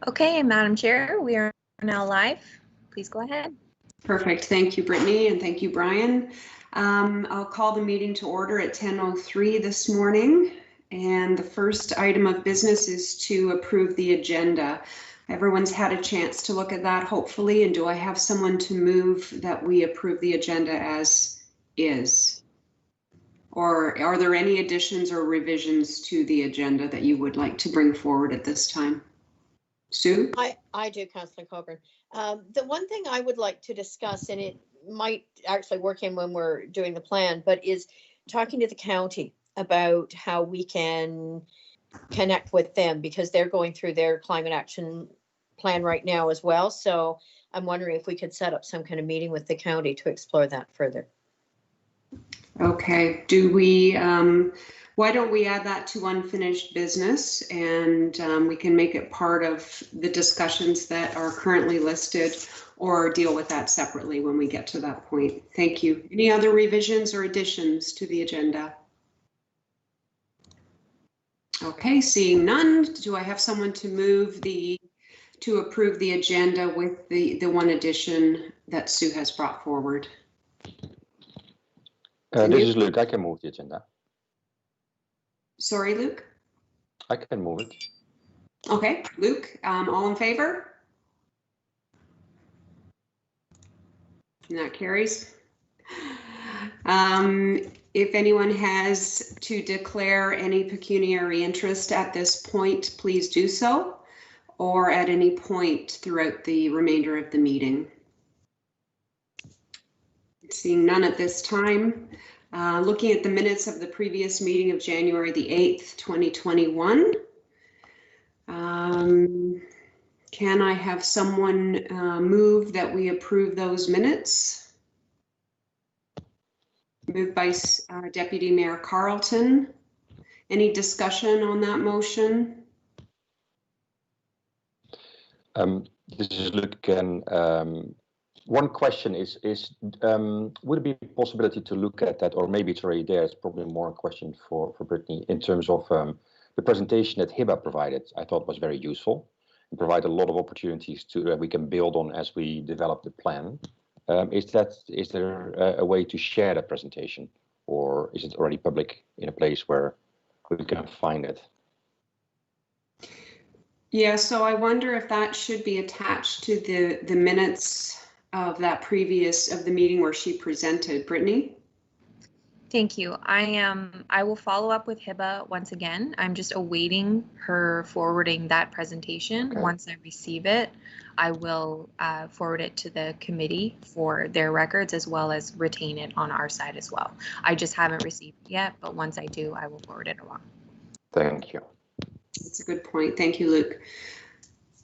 Okay, Madam Chair, we are now live. Please go ahead. Perfect. Thank you, Brittany, and thank you, Brian. I'll call the meeting to order at 10:03 this morning. And the first item of business is to approve the agenda. Everyone's had a chance to look at that, hopefully. And do I have someone to move that we approve the agenda as is? Or are there any additions or revisions to the agenda that you would like to bring forward at this time? Sue? I do, Councillor Coburn. The one thing I would like to discuss, and it might actually work in when we're doing the plan, but is talking to the county about how we can connect with them, because they're going through their climate action plan right now as well. So I'm wondering if we could set up some kind of meeting with the county to explore that further. Okay, do we, why don't we add that to unfinished business, and we can make it part of the discussions that are currently listed, or deal with that separately when we get to that point. Thank you. Any other revisions or additions to the agenda? Okay, seeing none, do I have someone to move to approve the agenda with the one addition that Sue has brought forward? This is Luke. I can move the agenda. Sorry, Luke? I can move it. Okay, Luke, all in favor? And that carries. If anyone has to declare any pecuniary interest at this point, please do so, or at any point throughout the remainder of the meeting. Seeing none at this time. Looking at the minutes of the previous meeting of January the 8th, 2021. Can I have someone move that we approve those minutes? Moved by Deputy Mayor Carleton. Any discussion on that motion? This is Luke again. One question is would it be a possibility to look at that, or maybe it's already there, it's probably more a question for Brittany, in terms of the presentation that HIBA provided. I thought was very useful and provide a lot of opportunities that we can build on as we develop the plan. Is there a way to share that presentation, or is it already public in a place where we can find it? Yeah, so I wonder if that should be attached to the minutes of that of the meeting where she presented. Brittany? Thank you. I will follow up with HIBA once again. I'm just awaiting her forwarding that presentation. Okay. Once I receive it, I will forward it to the committee for their records, as well as retain it on our side as well. I just haven't received it yet, but once I do, I will forward it along. Thank you. That's a good point. Thank you, Luke.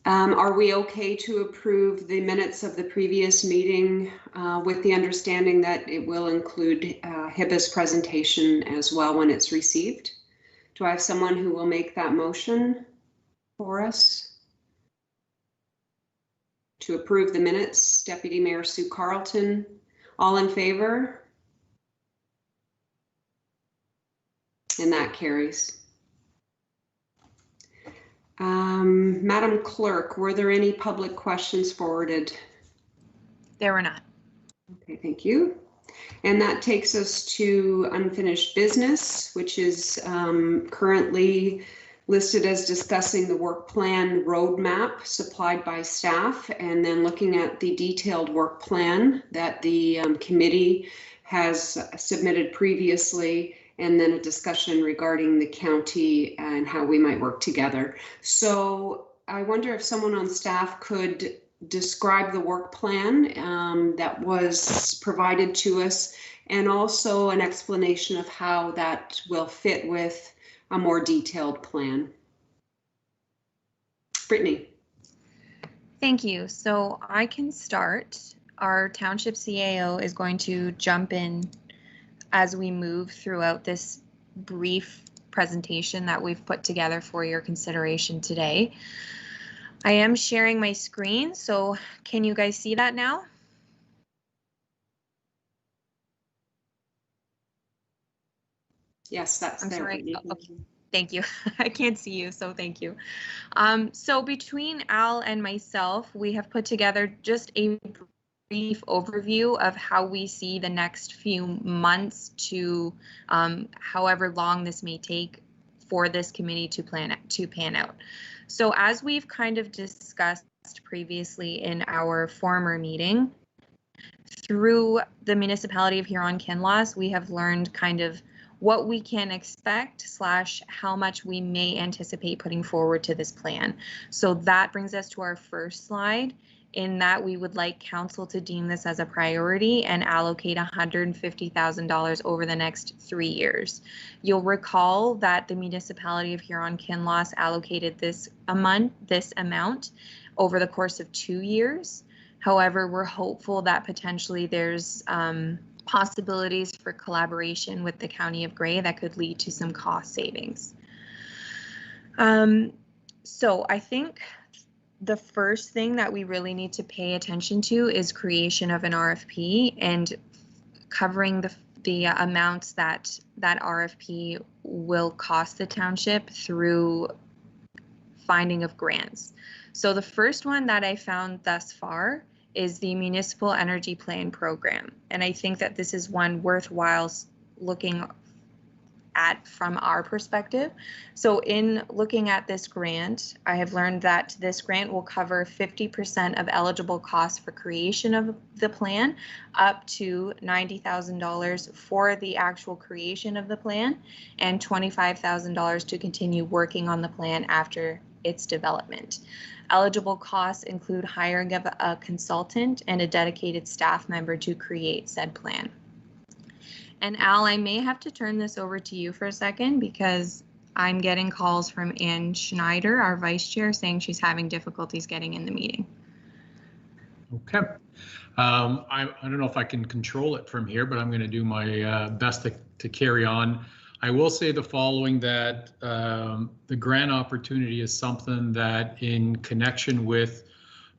Are we okay to approve the minutes of the previous meeting with the understanding that it will include HIBA's presentation as well when it's received? Do I have someone who will make that motion for us? To approve the minutes, Deputy Mayor Sue Carleton. All in favor? And that carries. Madam Clerk, were there any public questions forwarded? There were not. Okay, thank you. And that takes us to unfinished business, which is currently listed as discussing the work plan roadmap supplied by staff, and then looking at the detailed work plan that the committee has submitted previously, and then a discussion regarding the county and how we might work together. So I wonder if someone on staff could describe the work plan that was provided to us, and also an explanation of how that will fit with a more detailed plan. Brittany. Thank you. So I can start. Our township CAO is going to jump in as we move throughout this brief presentation that we've put together for your consideration today. I am sharing my screen, so can you guys see that now? Yes, that's there. Okay. Thank you. I can't see you, so thank you. So between Al and myself, we have put together just a brief overview of how we see the next few months to however long this may take for this committee to pan out. So as we've kind of discussed previously in our former meeting, through the municipality of Huron-Kinloss, we have learned kind of what we can expect / how much we may anticipate putting forward to this plan. So that brings us to our first slide, in that we would like council to deem this as a priority and allocate $150,000 over the next 3 years. You'll recall that the municipality of Huron-Kinloss allocated this amount over the course of 2 years. However, we're hopeful that potentially there's possibilities for collaboration with the County of Grey that could lead to some cost savings. So I think the first thing that we really need to pay attention to is creation of an RFP and covering the amounts that RFP will cost the township through finding of grants. So the first one that I found thus far is the Municipal Energy Plan Program. And I think that this is one worthwhile looking at from our perspective. So in looking at this grant, I have learned that this grant will cover 50% of eligible costs for creation of the plan, up to $90,000 for the actual creation of the plan, and $25,000 to continue working on the plan after its development. Eligible costs include hiring of a consultant and a dedicated staff member to create said plan. And Al, I may have to turn this over to you for a second because I'm getting calls from Ann Schneider, our vice chair, saying she's having difficulties getting in the meeting. Okay. I don't know if I can control it from here, but I'm going to do my best to carry on. I will say the following, that the grant opportunity is something that, in connection with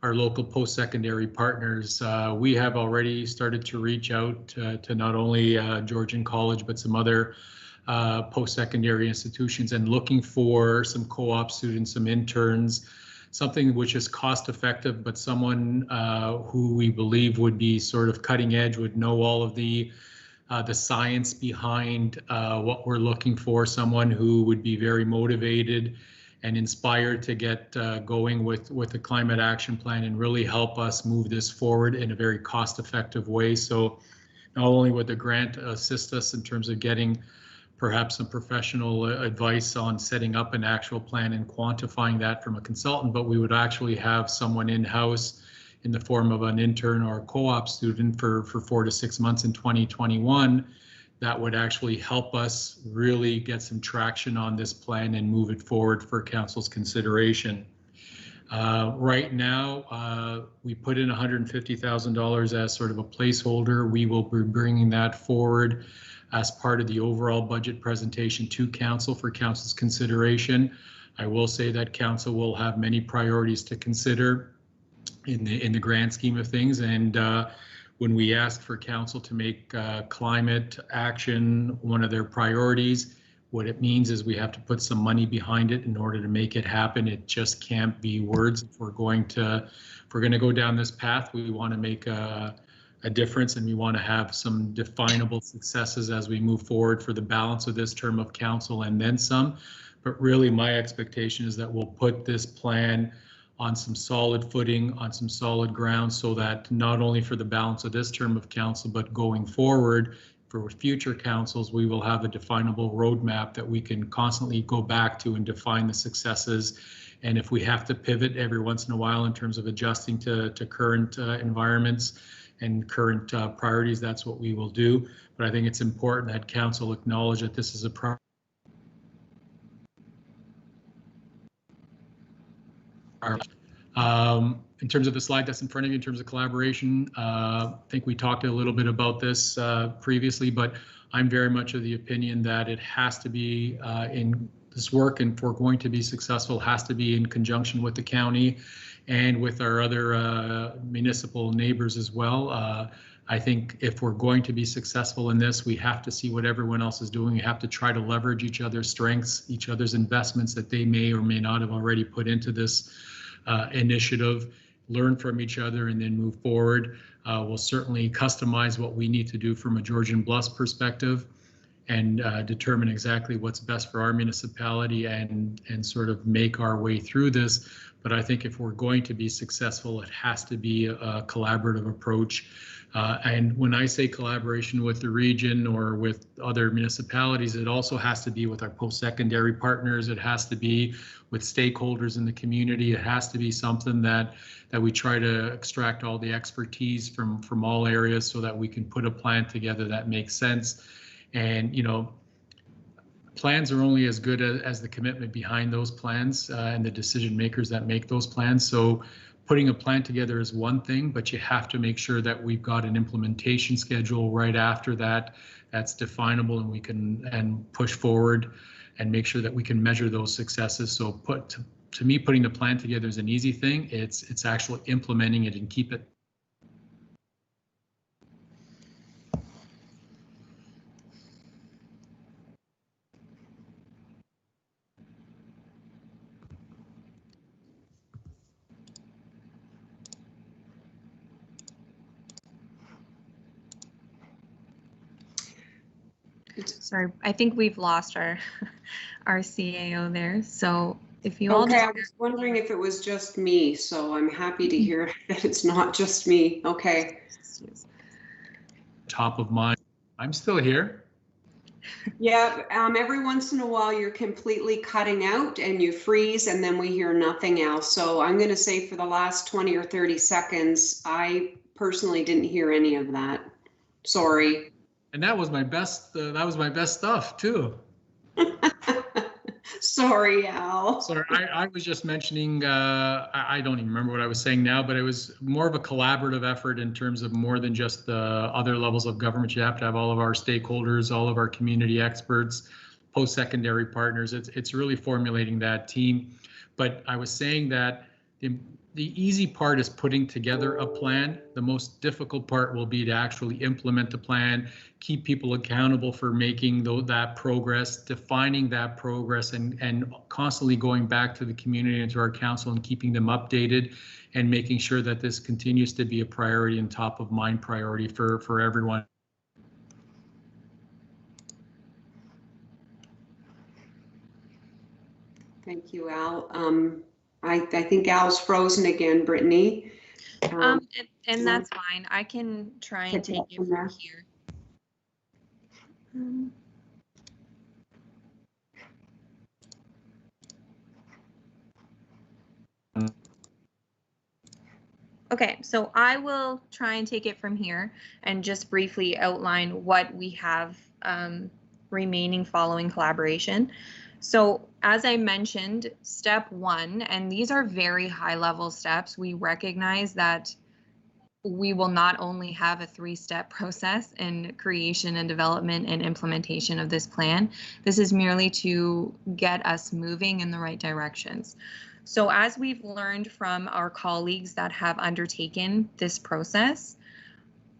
our local post-secondary partners, we have already started to reach out to not only Georgian College, but some other post-secondary institutions, and looking for some co-op students, some interns, something which is cost effective, but someone who we believe would be sort of cutting edge, would know all of the science behind what we're looking for, someone who would be very motivated and inspired to get going with the climate action plan and really help us move this forward in a very cost-effective way. So not only would the grant assist us in terms of getting perhaps some professional advice on setting up an actual plan and quantifying that from a consultant, but we would actually have someone in-house in the form of an intern or a co-op student for 4 to 6 months in 2021 that would actually help us really get some traction on this plan and move it forward for council's consideration. Right now, we put in $150,000 as sort of a placeholder. We will be bringing that forward as part of the overall budget presentation to council for council's consideration. I will say that council will have many priorities to consider in the grand scheme of things, and when we ask for council to make climate action one of their priorities, what it means is we have to put some money behind it in order to make it happen. It just can't be words. If we're going to go down this path, we want to make a difference, and we want to have some definable successes as we move forward for the balance of this term of council and then some. But really, my expectation is that we'll put this plan on some solid footing, on some solid ground, so that not only for the balance of this term of council, but going forward for future councils, we will have a definable roadmap that we can constantly go back to and define the successes. And if we have to pivot every once in a while in terms of adjusting to current environments and current priorities, that's what we will do. But I think it's important that council acknowledge that this is a priority. In terms of the slide that's in front of you, in terms of collaboration, I think we talked a little bit about this previously, but I'm very much of the opinion that it has to be in this work, and for going to be successful, has to be in conjunction with the county and with our other municipal neighbors as well. I think if we're going to be successful in this, we have to see what everyone else is doing. We have to try to leverage each other's strengths, each other's investments that they may or may not have already put into this initiative, learn from each other, and then move forward. We'll certainly customize what we need to do from a Georgian Bluffs perspective and determine exactly what's best for our municipality and sort of make our way through this. But I think if we're going to be successful, it has to be a collaborative approach. And when I say collaboration with the region or with other municipalities, it also has to be with our post-secondary partners. It has to be with stakeholders in the community. It has to be something that we try to extract all the expertise from all areas so that we can put a plan together that makes sense. And, you know, plans are only as good as the commitment behind those plans and the decision makers that make those plans. So putting a plan together is one thing, but you have to make sure that we've got an implementation schedule right after that that's definable and we can push forward and make sure that we can measure those successes. So to me, putting the plan together is an easy thing. It's actually implementing it and keep it. Sorry, I think we've lost our CAO there. So if you all Okay, I was wondering if it was just me, so I'm happy to hear that it's not just me. Okay. Top of mind. I'm still here. Yeah, every once in a while you're completely cutting out and you freeze and then we hear nothing else. So I'm going to say for the last 20 or 30 seconds, I personally didn't hear any of that. Sorry. And that was my best. That was my best stuff too. Sorry, Al. Sorry, I was just mentioning. I don't even remember what I was saying now, but it was more of a collaborative effort in terms of more than just the other levels of government. You have to have all of our stakeholders, all of our community experts, post-secondary partners. It's really formulating that team. But I was saying that the easy part is putting together a plan. The most difficult part will be to actually implement the plan, keep people accountable for making that progress, defining that progress, and constantly going back to the community and to our council and keeping them updated and making sure that this continues to be a priority and top of mind priority for everyone. Thank you, Al. I think Al's frozen again, Brittany. And that's fine. I can try and take it from here. Okay, so I will try and take it from here and just briefly outline what we have remaining following collaboration. So as I mentioned, step one, and these are very high level steps, we recognize that we will not only have a 3-step process in creation and development and implementation of this plan. This is merely to get us moving in the right directions. So as we've learned from our colleagues that have undertaken this process,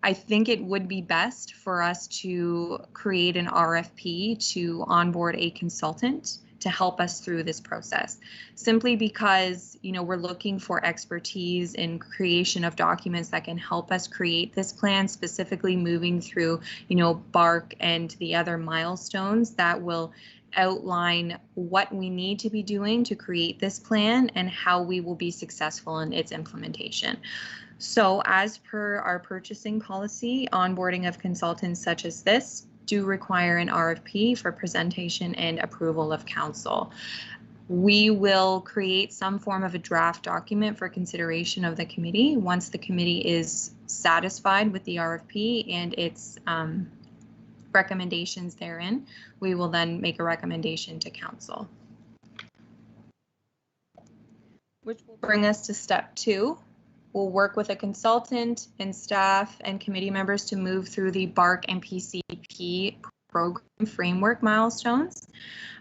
I think it would be best for us to create an RFP to onboard a consultant to help us through this process, simply because, you know, we're looking for expertise in creation of documents that can help us create this plan, specifically moving through, you know, BARC and the other milestones that will outline what we need to be doing to create this plan and how we will be successful in its implementation. So as per our purchasing policy, onboarding of consultants such as this do require an RFP for presentation and approval of council. We will create some form of a draft document for consideration of the committee. Once the committee is satisfied with the RFP and its recommendations therein, we will then make a recommendation to council. Which will bring us to step 2. We'll work with a consultant and staff and committee members to move through the BARC and PCP program framework milestones.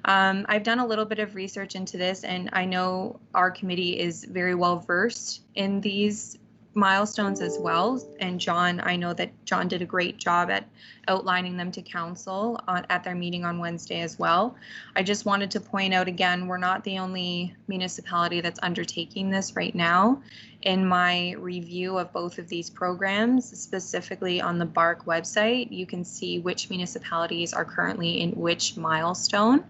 I've done a little bit of research into this, and I know our committee is very well versed in these milestones as well. And John, I know that John did a great job at outlining them to council at their meeting on Wednesday as well. I just wanted to point out again, we're not the only municipality that's undertaking this right now. In my review of both of these programs, specifically on the BARC website, you can see which municipalities are currently in which milestone,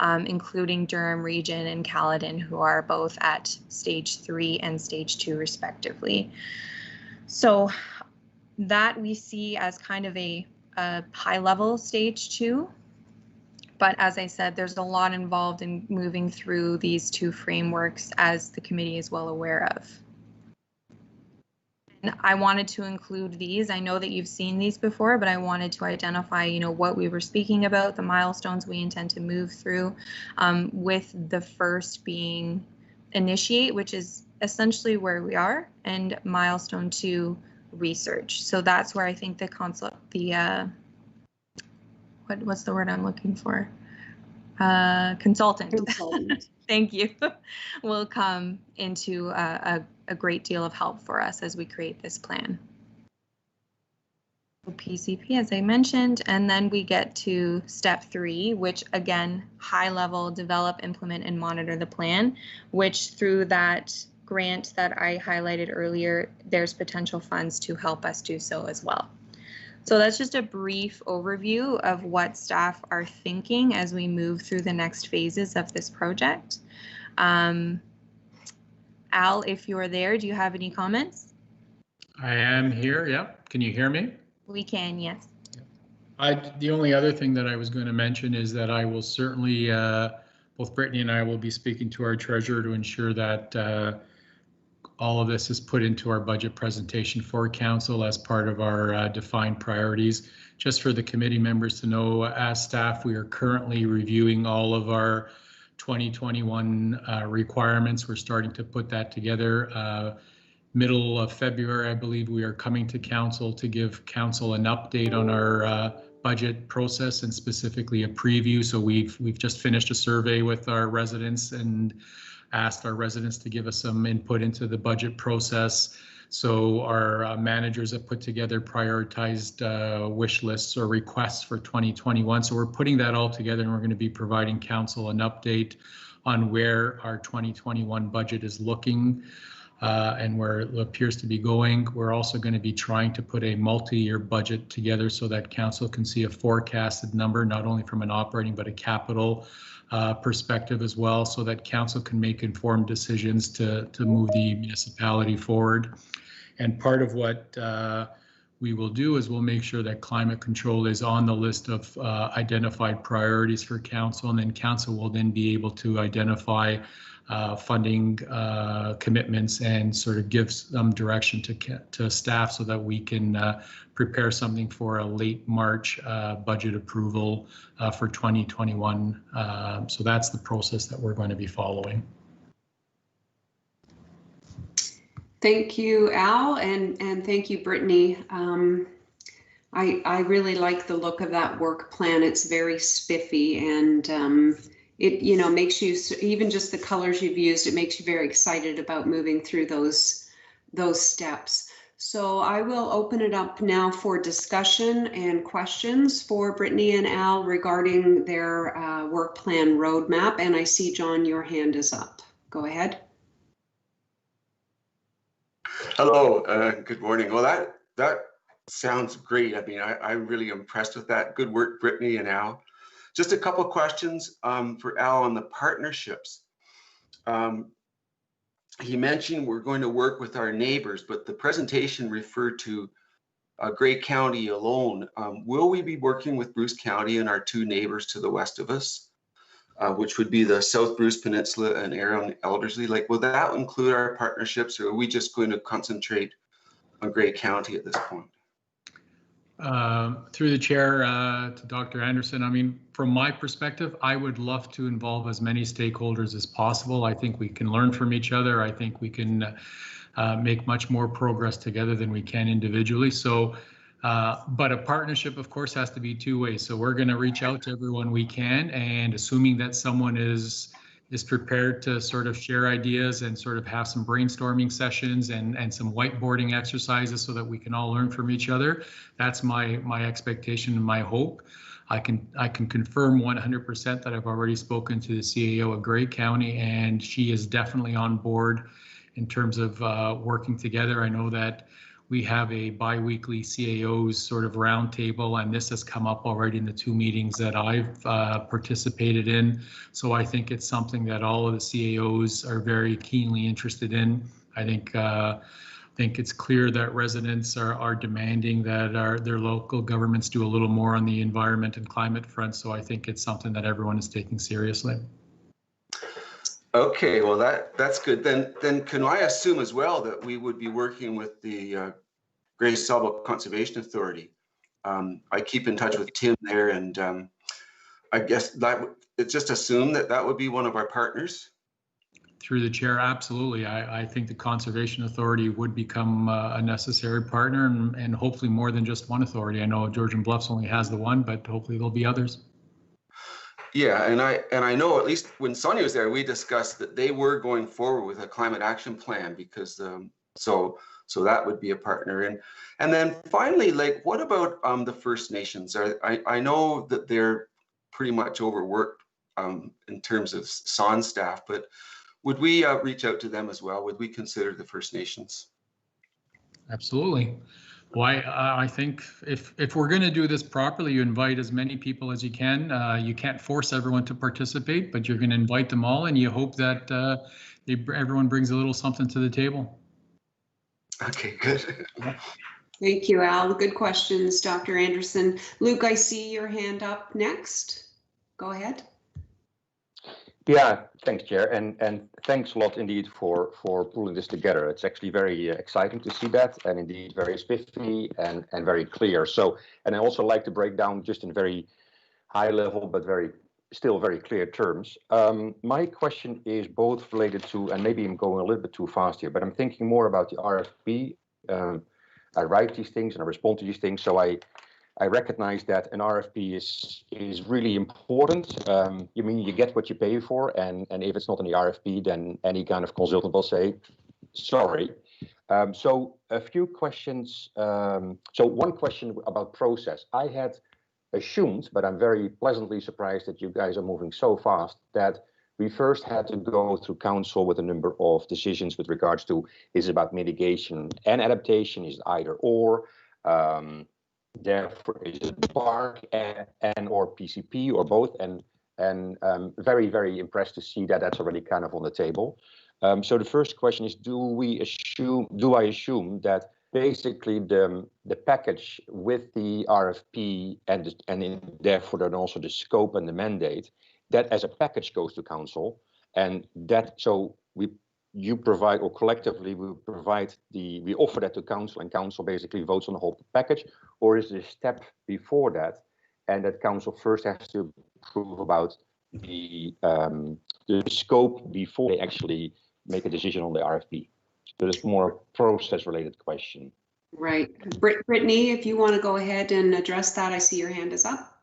including Durham Region and Caledon, who are both at stage 3 and stage 2 respectively. So that we see as kind of a high level stage 2. But as I said, there's a lot involved in moving through these 2 frameworks, as the committee is well aware of. And I wanted to include these. I know that you've seen these before, but I wanted to identify, what we were speaking about, the milestones we intend to move through, with the first being initiate, which is essentially where we are, and milestone 2, research. So that's where I think the concept, what's the word I'm looking for? Consultant. Thank you. Will come into a great deal of help for us as we create this plan. PCP, as I mentioned, and then we get to step 3, which again, high level, develop, implement, and monitor the plan, which through that grant that I highlighted earlier, there's potential funds to help us do so as well. So that's just a brief overview of what staff are thinking as we move through the next phases of this project. Al, if you're there, do you have any comments? I am here, yep. Can you hear me? We can, yes. The only other thing that I was going to mention is that I will certainly, both Brittany and I will be speaking to our treasurer to ensure that all of this is put into our budget presentation for council as part of our defined priorities. Just for the committee members to know, as staff, we are currently reviewing all of our 2021 requirements. We're starting to put that together. Middle of February, I believe, we are coming to council to give council an update on our budget process, and specifically a preview. So we've just finished a survey with our residents and asked our residents to give us some input into the budget process. So our managers have put together prioritized wish lists or requests for 2021. So we're putting that all together, and we're going to be providing council an update on where our 2021 budget is looking and where it appears to be going. We're also going to be trying to put a multi-year budget together so that council can see a forecasted number, not only from an operating but a capital perspective as well, so that council can make informed decisions to move the municipality forward. And part of what we will do is we'll make sure that climate control is on the list of identified priorities for council, and then council will then be able to identify funding commitments and sort of give some direction to staff so that we can prepare something for a late March budget approval for 2021. So that's the process that we're going to be following. Thank you, Al, and thank you, Brittany. I really like the look of that work plan. It's very spiffy, and it makes you, even just the colors you've used, it makes you very excited about moving through those steps. So I will open it up now for discussion and questions for Brittany and Al regarding their work plan roadmap. And I see, John, your hand is up. Go ahead. Hello, good morning. Well, that sounds great. I mean, I'm really impressed with that. Good work, Brittany and Al. Just a couple of questions for Al on the partnerships. He mentioned we're going to work with our neighbors, but the presentation referred to Grey County alone. Will we be working with Bruce County and our 2 neighbors to the west of us, which would be the South Bruce Peninsula and Arran Elderslie? Like, will that include our partnerships, or are we just going to concentrate on Grey County at this point? Through the chair to Dr. Anderson, I mean, from my perspective, I would love to involve as many stakeholders as possible. I think we can learn from each other. I think we can make much more progress together than we can individually. So, but a partnership, of course, has to be 2 ways. So we're going to reach out to everyone we can, and assuming that someone is is prepared to sort of share ideas and sort of have some brainstorming sessions and some whiteboarding exercises so that we can all learn from each other. That's my expectation and my hope. I can confirm 100% that I've already spoken to the CAO of Grey County, and she is definitely on board in terms of working together. I know that we have a bi-weekly CAOs sort of roundtable, and this has come up already in the 2 meetings that I've participated in. So I think it's something that all of the CAOs are very keenly interested in. I think it's clear that residents are demanding that their local governments do a little more on the environment and climate front. So I think it's something that everyone is taking seriously. Okay, well that's good. Then can I assume as well that we would be working with the Grey Stauble Conservation Authority? I keep in touch with Tim there, and I guess it's just assumed that would be one of our partners. Through the chair, absolutely. I think the Conservation Authority would become a necessary partner, and hopefully more than just one authority. I know Georgian Bluffs only has the one, but hopefully there'll be others. Yeah, and I know at least when Sonia was there, we discussed that they were going forward with a climate action plan because so that would be a partner. And then finally, like, what about the First Nations? I know that they're pretty much overworked in terms of SON staff, but would we reach out to them as well? Would we consider the First Nations? Absolutely. Well, I think if we're going to do this properly, you invite as many people as you can. You can't force everyone to participate, but you're going to invite them all, and you hope that everyone brings a little something to the table. Okay, good. Thank you, Al. Good questions, Dr. Anderson. Luke, I see your hand up next. Go ahead. Yeah, thanks, Chair, and thanks a lot indeed for pulling this together. It's actually very exciting to see that, and indeed very spiffy and very clear. So, and I also like to break down just in very high level, but still very clear terms. My question is both related to, and maybe I'm going a little bit too fast here, but I'm thinking more about the RFP. I write these things and I respond to these things, so I recognize that an RFP is really important. You mean you get what you pay for, and if it's not in the RFP, then any kind of consultant will say, sorry. So a few questions. So one question about process. I had assumed, but I'm very pleasantly surprised that you guys are moving so fast, that we first had to go through council with a number of decisions with regards to, is it about mitigation and adaptation, is it either or? Therefore, is it park and or PCP or both? And very, very impressed to see that that's already kind of on the table. So the first question is, do I assume that basically the package with the RFP and therefore then also the scope and the mandate, that as a package goes to council, and that so you provide, or collectively we offer that to council, and council basically votes on the whole package? Or is there a step before that, and that council first has to approve about the scope before they actually make a decision on the RFP? So it's more process related question. Right. Brittany, if you want to go ahead and address that, I see your hand is up.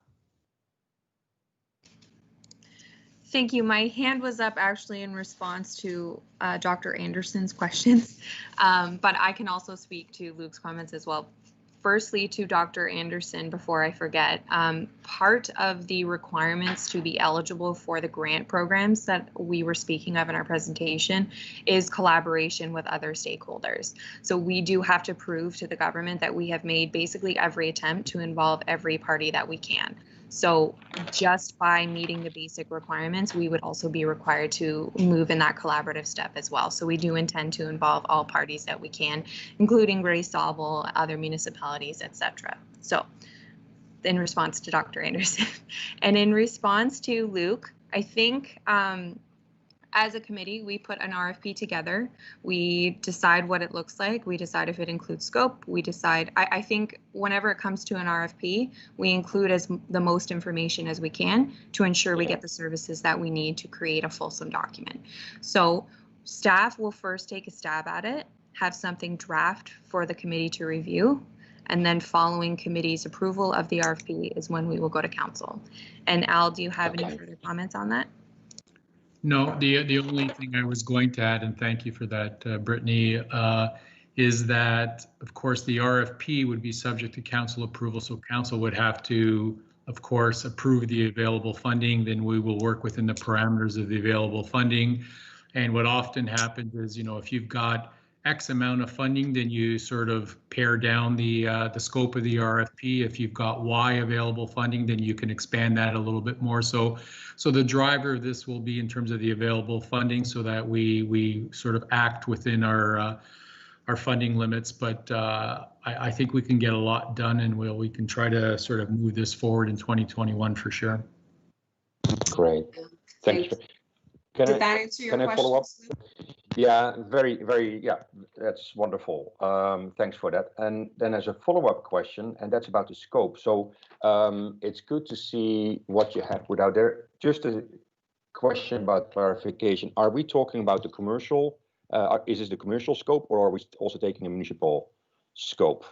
Thank you. My hand was up actually in response to Dr. Anderson's questions, but I can also speak to Luke's comments as well. Firstly, to Dr. Anderson, before I forget, part of the requirements to be eligible for the grant programs that we were speaking of in our presentation is collaboration with other stakeholders. So we do have to prove to the government that we have made basically every attempt to involve every party that we can. So just by meeting the basic requirements, we would also be required to move in that collaborative step as well. So we do intend to involve all parties that we can, including Grey Stauble, other municipalities, etc. So in response to Dr. Anderson. And in response to Luke, I think as a committee, we put an RFP together. We decide what it looks like. We decide if it includes scope. We decide, I think whenever it comes to an RFP, we include the most information as we can to ensure we get the services that we need to create a fulsome document. So staff will first take a stab at it, have something draft for the committee to review, and then following committee's approval of the RFP is when we will go to council. And Al, do you have any further comments on that? No, the only thing I was going to add, and thank you for that, Brittany, is that, of course, the RFP would be subject to council approval. So council would have to, of course, approve the available funding. Then we will work within the parameters of the available funding. And what often happens is, you know, if you've got X amount of funding, then you sort of pare down the scope of the RFP. If you've got Y available funding, then you can expand that a little bit more. So the driver of this will be in terms of the available funding, so that we sort of act within our funding limits. But I think we can get a lot done, and we can try to sort of move this forward in 2021 for sure. Great. Thanks. Did that answer your question? Follow up? Yeah, very, yeah, that's wonderful. Thanks for that. And then there's a follow-up question, and that's about the scope. So it's good to see what you have put out there. Just a question about clarification. Are we talking about the commercial, is this the commercial scope, or are we also taking a municipal scope?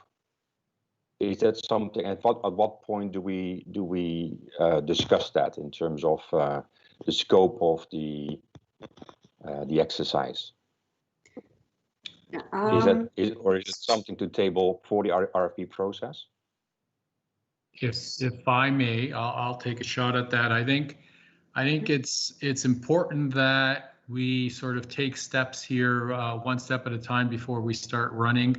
Is that something, at what point do we discuss that in terms of the scope of the exercise? Is it something to table for the RFP process? If I may, I'll take a shot at that. I think it's important that we sort of take steps here, one step at a time before we start running.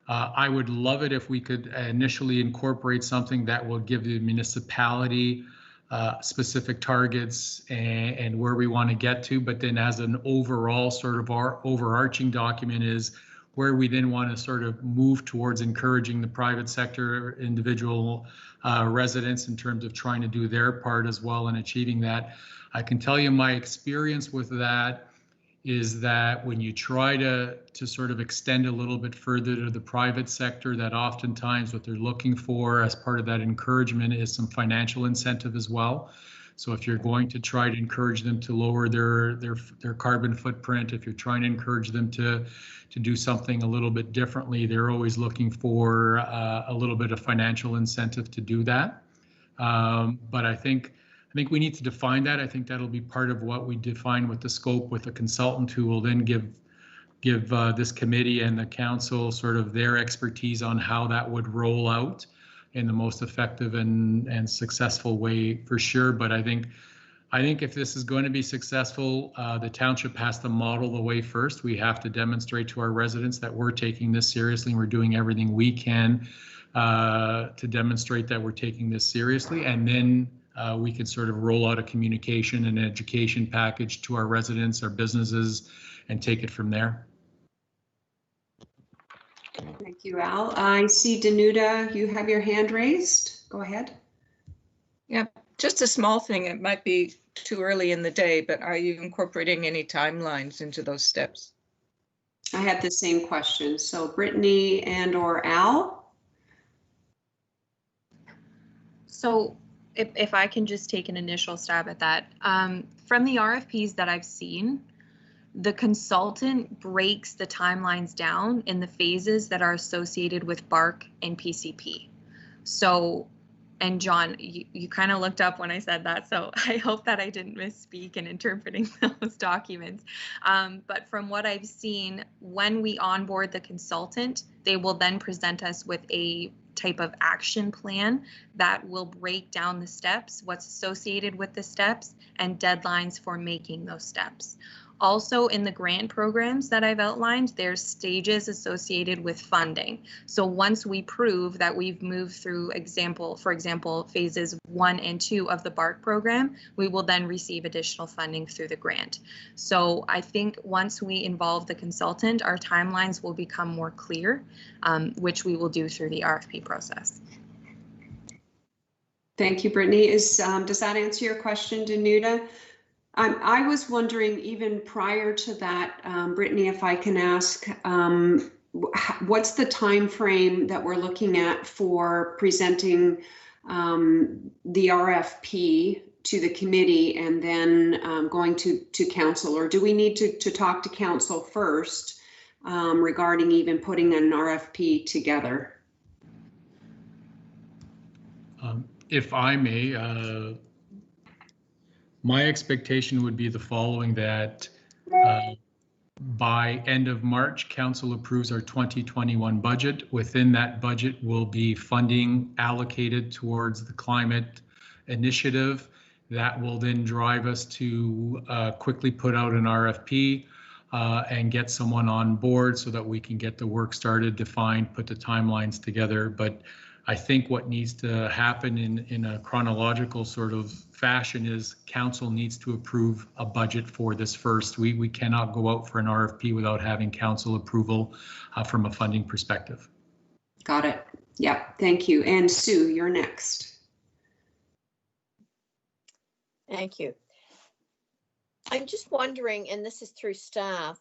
I would love it if we could initially incorporate something that will give the municipality specific targets and where we want to get to, but then as an overall sort of our overarching document is where we then want to sort of move towards encouraging the private sector, individual residents, in terms of trying to do their part as well in achieving that. I can tell you my experience with that is that when you try to sort of extend a little bit further to the private sector, that oftentimes what they're looking for as part of that encouragement is some financial incentive as well. So if you're going to try to encourage them to lower their carbon footprint, if you're trying to encourage them to do something a little bit differently, they're always looking for a little bit of financial incentive to do that. But I think we need to define that. I think that'll be part of what we define with the scope, with a consultant who will then give this committee and the council sort of their expertise on how that would roll out in the most effective and successful way for sure. But I think if this is going to be successful, the township has to model the way first. We have to demonstrate to our residents that we're taking this seriously and we're doing everything we can to demonstrate that we're taking this seriously. And then we can sort of roll out a communication and education package to our residents, our businesses, and take it from there. Thank you, Al. I see Danuta, you have your hand raised. Go ahead. Yeah, just a small thing. It might be too early in the day, but are you incorporating any timelines into those steps? I had the same question. So Brittany and or Al? So if I can just take an initial stab at that. From the RFPs that I've seen, the consultant breaks the timelines down in the phases that are associated with BARC and PCP. So, and John, you kind of looked up when I said that, so I hope that I didn't misspeak in interpreting those documents. But from what I've seen, when we onboard the consultant, they will then present us with a type of action plan that will break down the steps, what's associated with the steps, and deadlines for making those steps. Also, in the grant programs that I've outlined, there's stages associated with funding. So once we prove that we've moved through for example, phases 1 and 2 of the BARC program, we will then receive additional funding through the grant. So I think once we involve the consultant, our timelines will become more clear, which we will do through the RFP process. Thank you, Brittany. Does that answer your question, Danuta? I was wondering, even prior to that, Brittany, if I can ask, what's the time frame that we're looking at for presenting the RFP to the committee and then going to council? Or do we need to talk to council first regarding even putting an RFP together? If I may, My expectation would be the following, that by end of March, council approves our 2021 budget. Within that budget will be funding allocated towards the climate initiative. That will then drive us to quickly put out an RFP and get someone on board so that we can get the work started, defined, put the timelines together. But I think what needs to happen in a chronological sort of fashion is council needs to approve a budget for this first. We cannot go out for an RFP without having council approval from a funding perspective. Got it. Yeah, thank you. And Sue, you're next. Thank you. I'm just wondering, and this is through staff,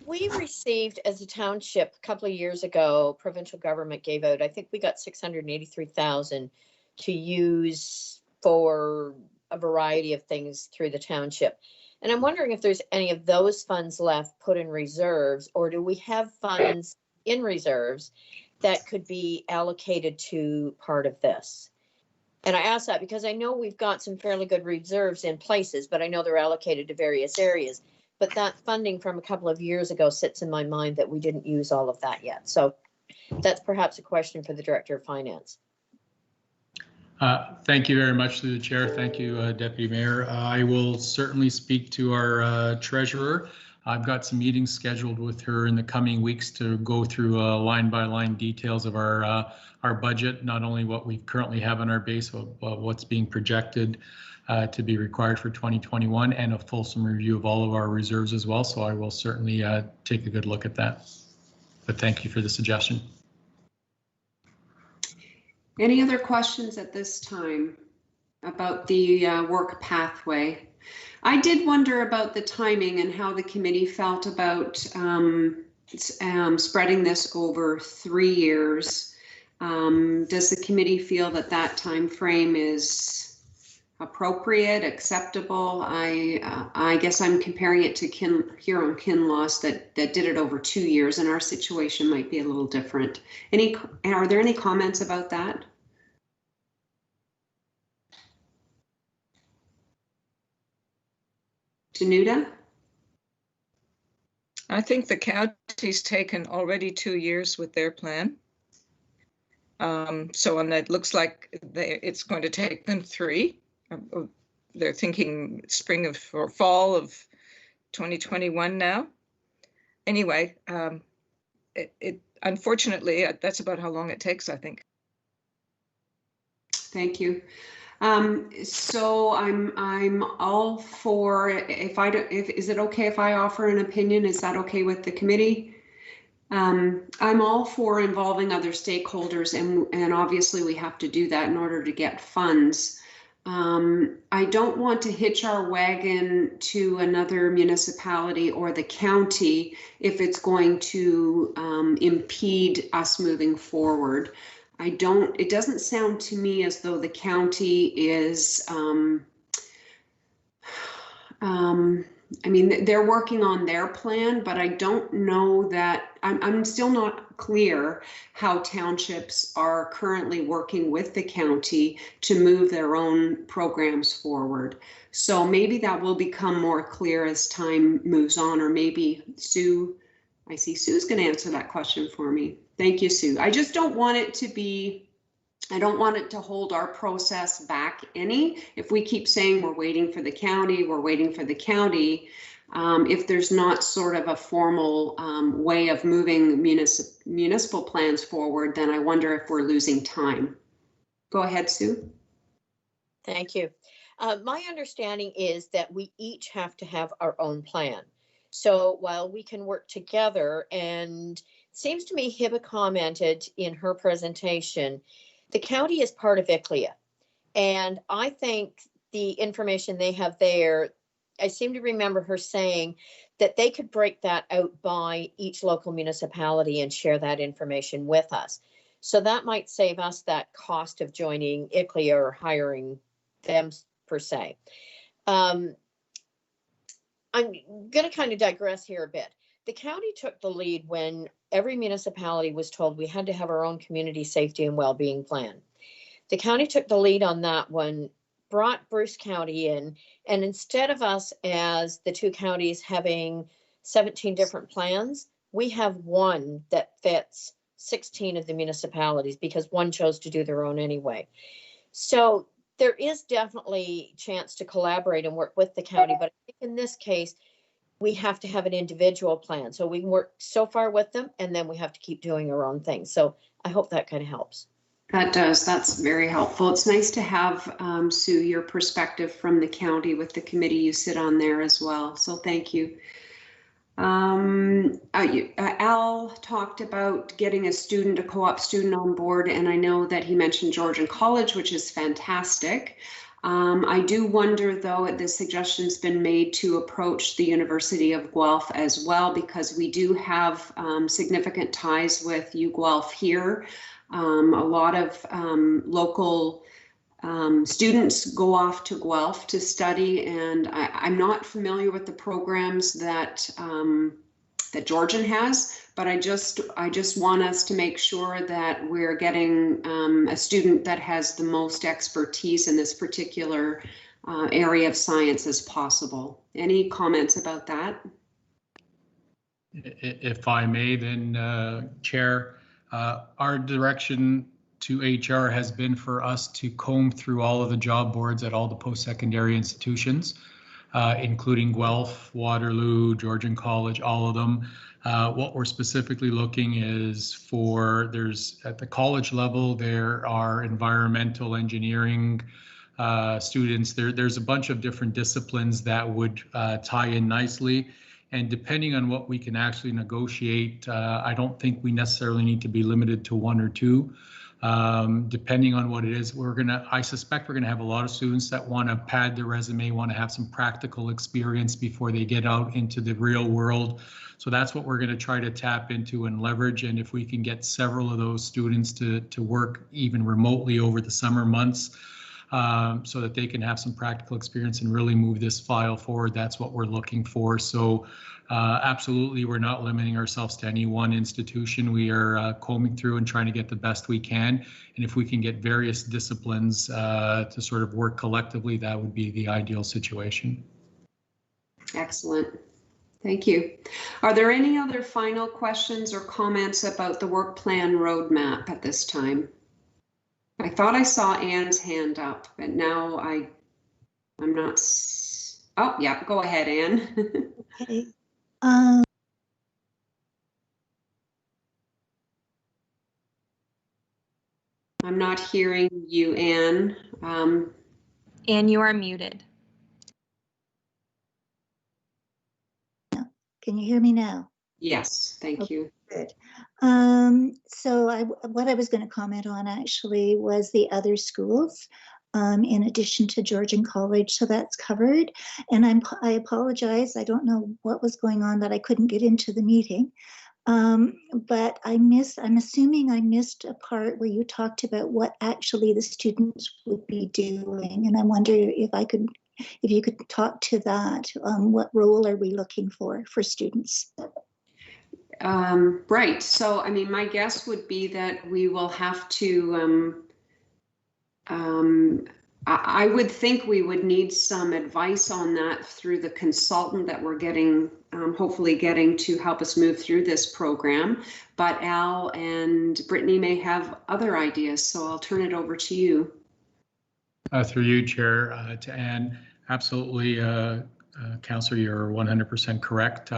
we received as a township a couple of years ago, provincial government gave out, I think we got 683,000 to use for a variety of things through the township. And I'm wondering if there's any of those funds left put in reserves, or do we have funds in reserves that could be allocated to part of this? And I ask that because I know we've got some fairly good reserves in places, but I know they're allocated to various areas. But that funding from a couple of years ago sits in my mind that we didn't use all of that yet. So that's perhaps a question for the Director of Finance. Thank you very much to the chair. Thank you, Deputy Mayor. I will certainly speak to our treasurer. I've got some meetings scheduled with her in the coming weeks to go through line by line details of our budget, not only what we currently have on our base, but what's being projected to be required for 2021, and a fulsome review of all of our reserves as well. So I will certainly take a good look at that. But thank you for the suggestion. Any other questions at this time about the work pathway? I did wonder about the timing and how the committee felt about spreading this over 3 years. Does the committee feel that that time frame is appropriate, acceptable? I guess I'm comparing it to Huron Kinloss that did it over 2 years, and our situation might be a little different. Are there any comments about that? Danuta? I think the county's taken already 2 years with their plan. So and it looks like it's going to take them 3. They're thinking spring of or fall of 2021 now. Anyway, it unfortunately that's about how long it takes, I think. Thank you. So I'm all for, is it okay if I offer an opinion? Is that okay with the committee? I'm all for involving other stakeholders, and obviously we have to do that in order to get funds. I don't want to hitch our wagon to another municipality or the county if it's going to impede us moving forward. It doesn't sound to me as though the county is, I mean, they're working on their plan, but I don't know that, I'm still not clear how townships are currently working with the county to move their own programs forward. So maybe that will become more clear as time moves on, or maybe Sue, I see Sue's going to answer that question for me. Thank you, Sue. I just don't want it to be, I don't want it to hold our process back any. If we keep saying we're waiting for the county, we're waiting for the county, if there's not sort of a formal way of moving municipal plans forward, then I wonder if we're losing time. Go ahead, Sue. Thank you. My understanding is that we each have to have our own plan. So while we can work together, and it seems to me Hiba commented in her presentation, the county is part of ICLEA. And I think the information they have there, I seem to remember her saying that they could break that out by each local municipality and share that information with us. So that might save us that cost of joining ICLEA or hiring them per se. I'm going to kind of digress here a bit. The county took the lead when every municipality was told we had to have our own community safety and well-being plan. The county took the lead on that one brought Bruce County in, and instead of us as the two counties having 17 different plans, we have one that fits 16 of the municipalities because one chose to do their own anyway. So there is definitely chance to collaborate and work with the county, but I think in this case, we have to have an individual plan. So we can work so far with them, and then we have to keep doing our own thing. So I hope that kind of helps. That does. That's very helpful. It's nice to have, Sue, your perspective from the county with the committee you sit on there as well. So thank you. Al talked about getting a co-op student on board, and I know that he mentioned Georgian College, which is fantastic. I do wonder, though, the suggestion's been made to approach the University of Guelph as well, because we do have significant ties with UGuelph here. A lot of local students go off to Guelph to study, and I'm not familiar with the programs that that Georgian has, but I just want us to make sure that we're getting a student that has the most expertise in this particular area of science as possible. Any comments about that? If I may, then, Chair, our direction to HR has been for us to comb through all of the job boards at all the post-secondary institutions, including Guelph, Waterloo, Georgian College, all of them. What we're specifically looking is for, at the college level, there are environmental engineering students. There's a bunch of different disciplines that would tie in nicely. And depending on what we can actually negotiate, I don't think we necessarily need to be limited to one or two. Depending on what it is, I suspect we're gonna have a lot of students that want to pad their resume, want to have some practical experience before they get out into the real world. So that's what we're going to try to tap into and leverage. And if we can get several of those students to work even remotely over the summer months, so that they can have some practical experience and really move this file forward, that's what we're looking for. So absolutely, we're not limiting ourselves to any one institution. We are combing through and trying to get the best we can. And if we can get various disciplines to sort of work collectively, that would be the ideal situation. Excellent. Thank you. Are there any other final questions or comments about the work plan roadmap at this time? I thought I saw Anne's hand up, but now I'm not. Oh, yeah, go ahead, Anne. Okay. I'm not hearing you, Anne. Anne, you are muted. Can you hear me now? Yes, thank you. Good. So what I was going to comment on actually was the other schools, in addition to Georgian College, so that's covered. And I apologize, I don't know what was going on that I couldn't get into the meeting. But I'm assuming I missed a part where you talked about what actually the students would be doing. And I wonder if you could talk to that. What role are we looking for students? Right. So, I mean, my guess would be that we will have to, I would think we would need some advice on that through the consultant that we're getting, hopefully getting to help us move through this program. But Al and Brittany may have other ideas, so I'll turn it over to you. Through you, Chair, to Anne. Absolutely, Councillor, you're 100% correct.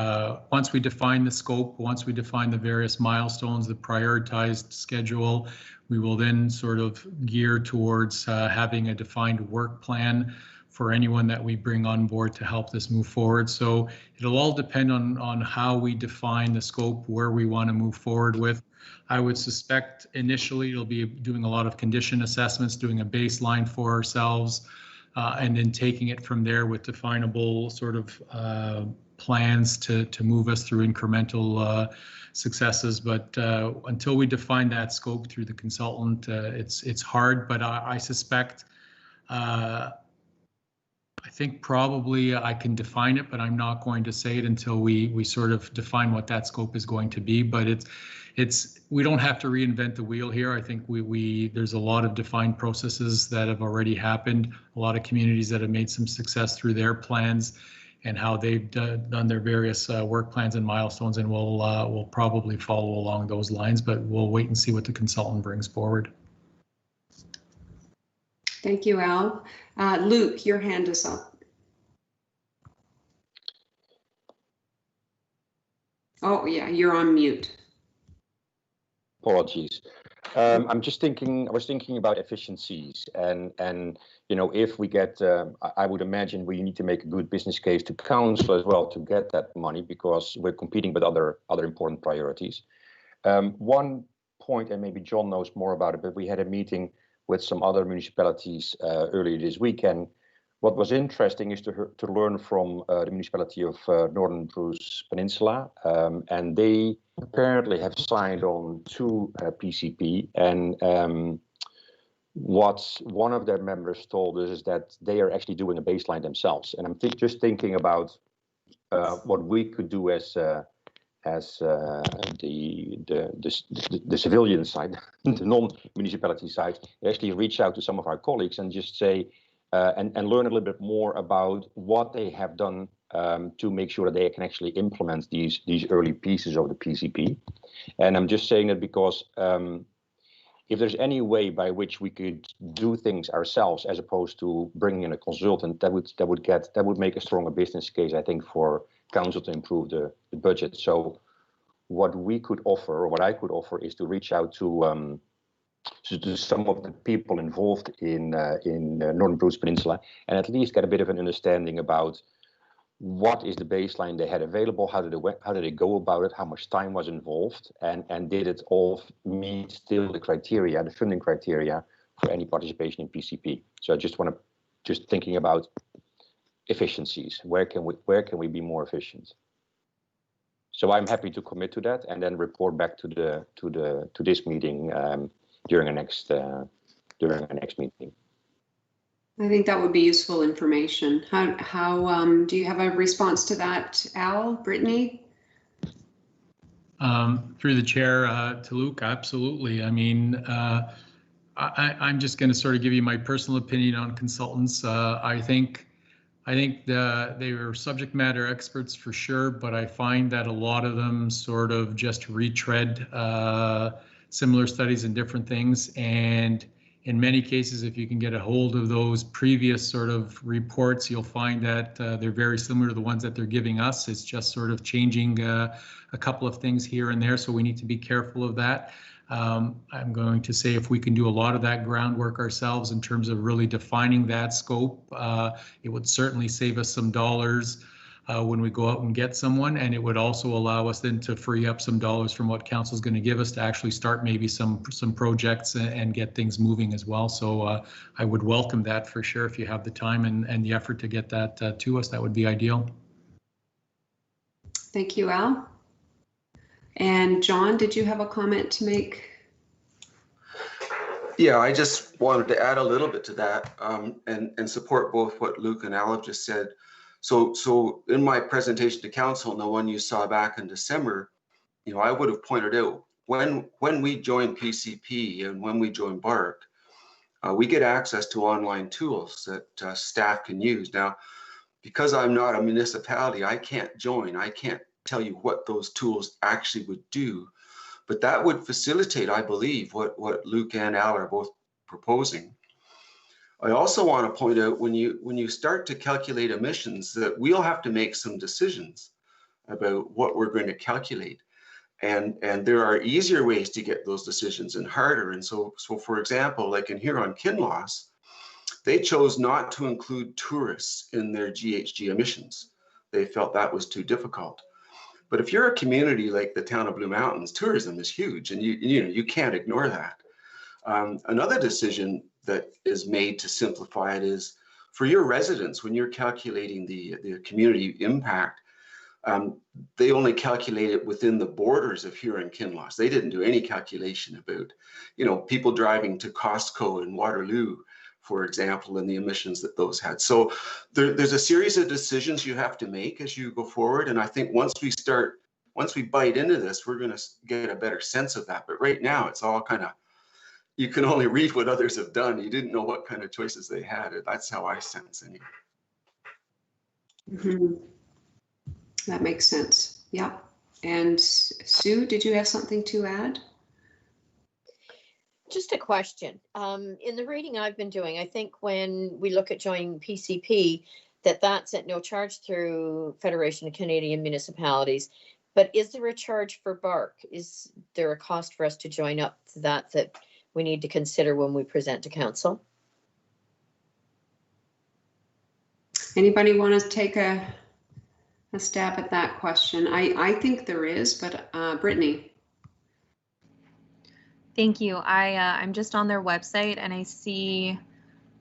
Once we define the scope, once we define the various milestones, the prioritized schedule, we will then sort of gear towards having a defined work plan for anyone that we bring on board to help this move forward. So it'll all depend on how we define the scope, where we want to move forward with. I would suspect initially it'll be doing a lot of condition assessments, doing a baseline for ourselves, and then taking it from there with definable sort of plans to move us through incremental successes. But until we define that scope through the consultant, it's hard. But I suspect, I think probably I can define it, but I'm not going to say it until we sort of define what that scope is going to be. But we don't have to reinvent the wheel here. I think there's a lot of defined processes that have already happened, a lot of communities that have made some success through their plans and how they've done their various work plans and milestones, and we'll probably follow along those lines, but we'll wait and see what the consultant brings forward. Thank you, Al. Luke, your hand is up. Oh yeah, you're on mute. Apologies. I was thinking about efficiencies and you know, if we get, I would imagine we need to make a good business case to council as well to get that money, because we're competing with other important priorities. One point, and maybe John knows more about it, but we had a meeting with some other municipalities earlier this weekend. What was interesting is to learn from the municipality of Northern Bruce Peninsula, and they apparently have signed on to PCP, and what one of their members told us is that they are actually doing a baseline themselves. And I'm just thinking about what we could do as the civilian side, the non-municipality side, actually reach out to some of our colleagues and just say, and learn a little bit more about what they have done to make sure that they can actually implement these early pieces of the PCP. And I'm just saying that because if there's any way by which we could do things ourselves as opposed to bringing in a consultant, that would make a stronger business case, I think, for council to improve the budget. So what we could offer, or what I could offer, is to reach out to some of the people involved in Northern Bruce Peninsula, and at least get a bit of an understanding about what is the baseline they had available, how did they go about it, how much time was involved, and did it all meet still the criteria, the funding criteria for any participation in PCP. So I just thinking about efficiencies. Where can we be more efficient? So I'm happy to commit to that and then report back to this meeting during the next meeting. I think that would be useful information. How do you have a response to that, Al? Brittany? Through the chair to Luke, absolutely. I mean, I'm just going to sort of give you my personal opinion on consultants. I think they were subject matter experts for sure, but I find that a lot of them sort of just retread similar studies and different things. And in many cases, if you can get a hold of those previous sort of reports, you'll find that they're very similar to the ones that they're giving us. It's just sort of changing a couple of things here and there, so we need to be careful of that. I'm going to say if we can do a lot of that groundwork ourselves in terms of really defining that scope, it would certainly save us some dollars when we go out and get someone, and it would also allow us then to free up some dollars from what council is going to give us to actually start maybe some projects and get things moving as well. So I would welcome that for sure. If you have the time and the effort to get that to us, that would be ideal. Thank you, Al. And John, did you have a comment to make? Yeah, I just wanted to add a little bit to that and support both what Luke and Al have just said. So in my presentation to council, and the one you saw back in December, you know, I would have pointed out when we join PCP and when we join BARC, we get access to online tools that staff can use. Now, because I'm not a municipality, I can't join. I can't tell you what those tools actually would do, but that would facilitate, I believe, what Luke and Al are both proposing. I also want to point out when you start to calculate emissions that we'll have to make some decisions about what we're going to calculate. And there are easier ways to get those decisions and harder. And so for example, like in Huron-Kinloss, they chose not to include tourists in their GHG emissions. They felt that was too difficult. But if you're a community like the town of Blue Mountains, tourism is huge, and you can't ignore that. Another decision that is made to simplify it is for your residents, when you're calculating the community impact, they only calculate it within the borders of Huron-Kinloss. They didn't do any calculation about, people driving to Costco in Waterloo, for example, and the emissions that those had. So there's a series of decisions you have to make as you go forward. And I think once once we bite into this, we're going to get a better sense of that. But right now, it's all kind of, you can only read what others have done. You didn't know what kind of choices they had. That's how I sense it. Mm-hmm. That makes sense. Yep. And Sue, did you have something to add? Just a question. In the reading I've been doing, I think when we look at joining PCP, that's at no charge through Federation of Canadian Municipalities. But is there a charge for BARC? Is there a cost for us to join up to that we need to consider when we present to council? Anybody want to take a stab at that question? I think there is, but Brittany. Thank you. I'm just on their website and I see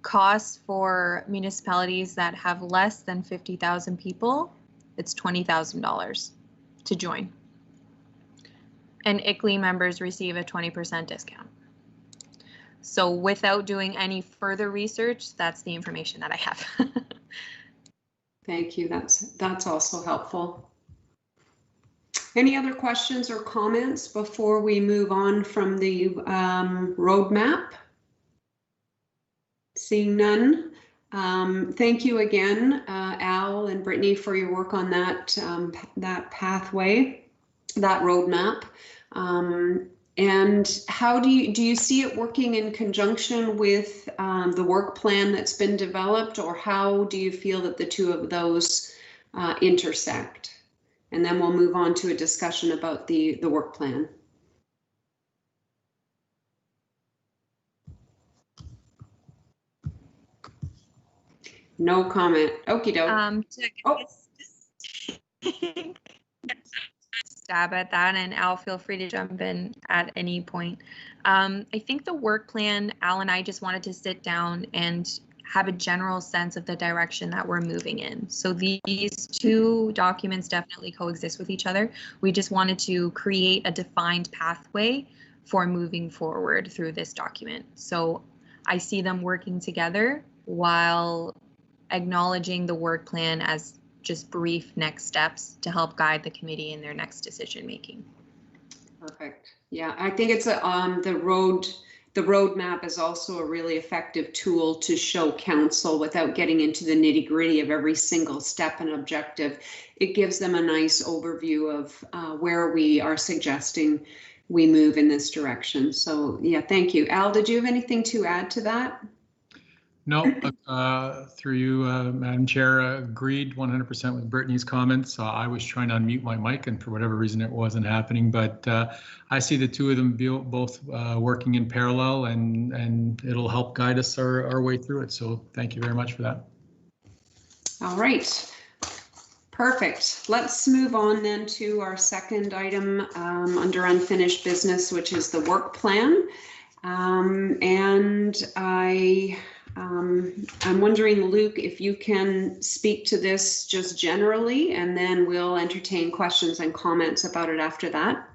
costs for municipalities that have less than 50,000 people. It's $20,000 to join. And ICLEI members receive a 20% discount. So without doing any further research, that's the information that I have. Thank you. That's also helpful. Any other questions or comments before we move on from the roadmap? Seeing none. Thank you again, Al and Brittany, for your work on that that pathway, that roadmap. And how do you see it working in conjunction with the work plan that's been developed, or how do you feel that the two of those intersect? And then we'll move on to a discussion about the work plan. No comment. Okie doke. Stab at that, and Al, feel free to jump in at any point. I think the work plan, Al and I just wanted to sit down and have a general sense of the direction that we're moving in. So these two documents definitely coexist with each other. We just wanted to create a defined pathway for moving forward through this document. So I see them working together while acknowledging the work plan as just brief next steps to help guide the committee in their next decision making. Perfect. Yeah, I think it's the roadmap is also a really effective tool to show council without getting into the nitty gritty of every single step and objective. It gives them a nice overview of where we are suggesting we move in this direction. So yeah, thank you. Al, did you have anything to add to that? No, through you, Madam Chair, agreed 100% with Brittany's comments. I was trying to unmute my mic and for whatever reason it wasn't happening, but I see the two of them both working in parallel, and it'll help guide us our way through it. So thank you very much for that. All right. Perfect. Let's move on then to our second item under unfinished business, which is the work plan. I'm wondering, Luke, if you can speak to this just generally, and then we'll entertain questions and comments about it after that.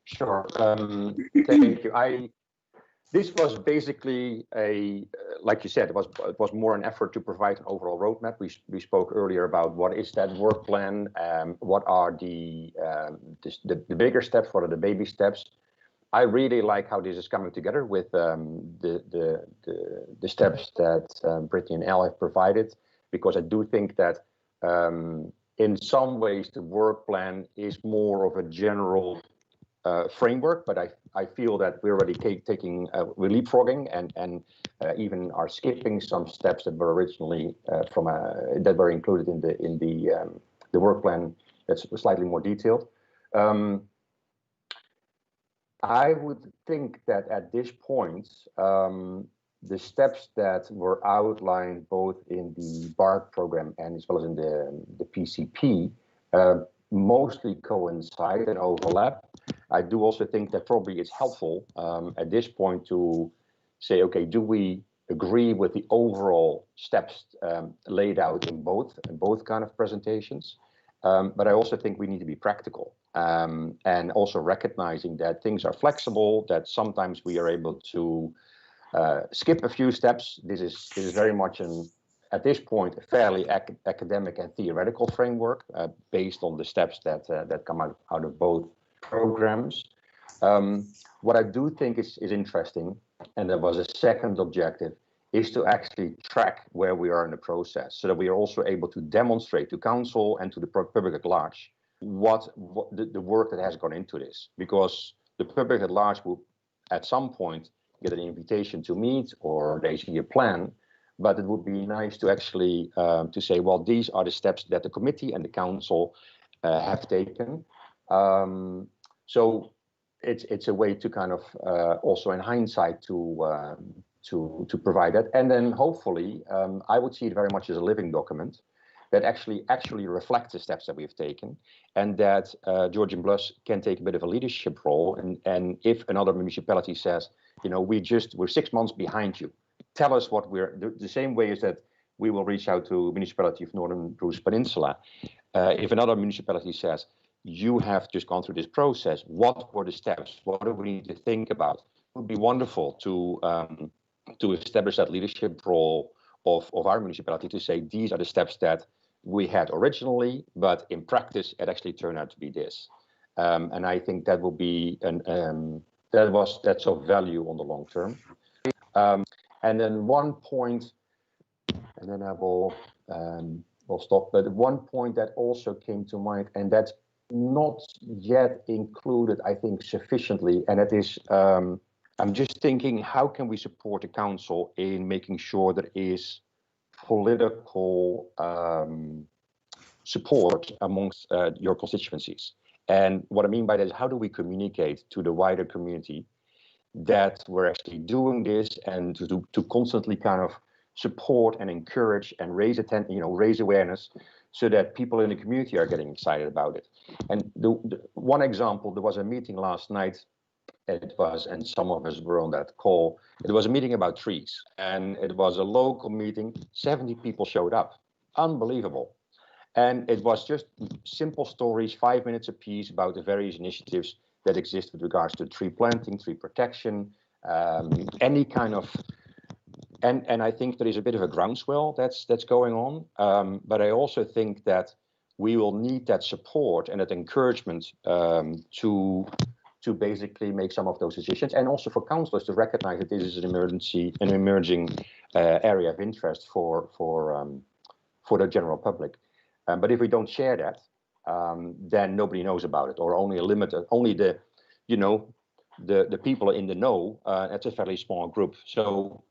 Sure. Thank you. This was basically like you said, it was more an effort to provide an overall roadmap. We spoke earlier about what is that work plan, what are the bigger steps, what are the baby steps. I really like how this is coming together with the steps that Brittany and Al have provided, because I do think that in some ways the work plan is more of a general framework, but I feel that we're already we're leapfrogging and even are skipping some steps that were originally that were included in the work plan that's slightly more detailed. I would think that at this point, the steps that were outlined both in the BARC program and as well as in the PCP mostly coincide and overlap. I do also think that probably it's helpful at this point to say, okay, do we agree with the overall steps laid out in both kind of presentations? But I also think we need to be practical. And also recognizing that things are flexible, that sometimes we are able to skip a few steps. This is very much at this point, a fairly academic and theoretical framework based on the steps that come out of both programs. What I do think is interesting, and there was a second objective, is to actually track where we are in the process, so that we are also able to demonstrate to council and to the public at large what the work that has gone into this, because the public at large will at some point get an invitation to meet, or they see a plan, but it would be nice to actually to say, well, these are the steps that the committee and the council have taken. So it's a way to kind of also in hindsight to provide that, and then hopefully I would see it very much as a living document that actually reflects the steps that we've taken, and that Georgian Bluffs can take a bit of a leadership role. And if another municipality says, you know, we're 6 months behind you, tell us what we're the same way as that we will reach out to municipality of Northern Bruce Peninsula. If another municipality says, you have just gone through this process, what were the steps? What do we need to think about? It would be wonderful to establish that leadership role of our municipality, to say these are the steps that we had originally, but in practice it actually turned out to be this. And I think that will be that's of value on the long term. And then one point, and then I will stop. But one point that also came to mind, and that's not yet included, I think, sufficiently, and that is, I'm just thinking, how can we support the council in making sure there is political support amongst your constituencies? And what I mean by that is, how do we communicate to the wider community that we're actually doing this, and to constantly kind of support and encourage and raise raise awareness, so that people in the community are getting excited about it. And the one example, there was a meeting last night. It was, and some of us were on that call. It was a meeting about trees, and it was a local meeting. 70 people showed up. Unbelievable. And it was just simple stories, 5 minutes apiece, about the various initiatives that exist with regards to tree planting, tree protection, any kind of. And I think there is a bit of a groundswell that's going on. But I also think that we will need that support and that encouragement to basically make some of those decisions, and also for councillors to recognize that this is an emerging area of interest for the general public. But if we don't share that, then nobody knows about it, or only the people in the know. That's a fairly small group. So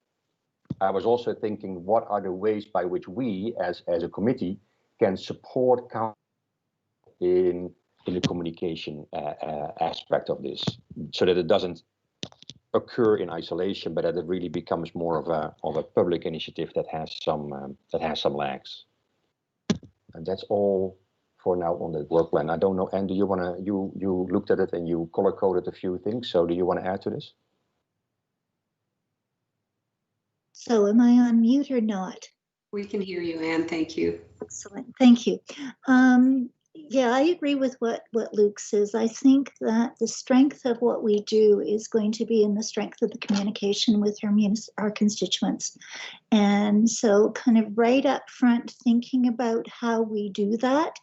I was also thinking, what are the ways by which we, as a committee, can support council in the communication aspect of this, so that it doesn't occur in isolation, but that it really becomes more of a public initiative that has some legs. And that's all for now on the work plan. I don't know, Anne, do you want to? You looked at it and you color coded a few things. So do you want to add to this? So am I on mute or not? We can hear you, Anne. Thank you. Excellent. Thank you. Yeah, I agree with what Luke says. I think that the strength of what we do is going to be in the strength of the communication with our constituents. And so kind of right up front, thinking about how we do that,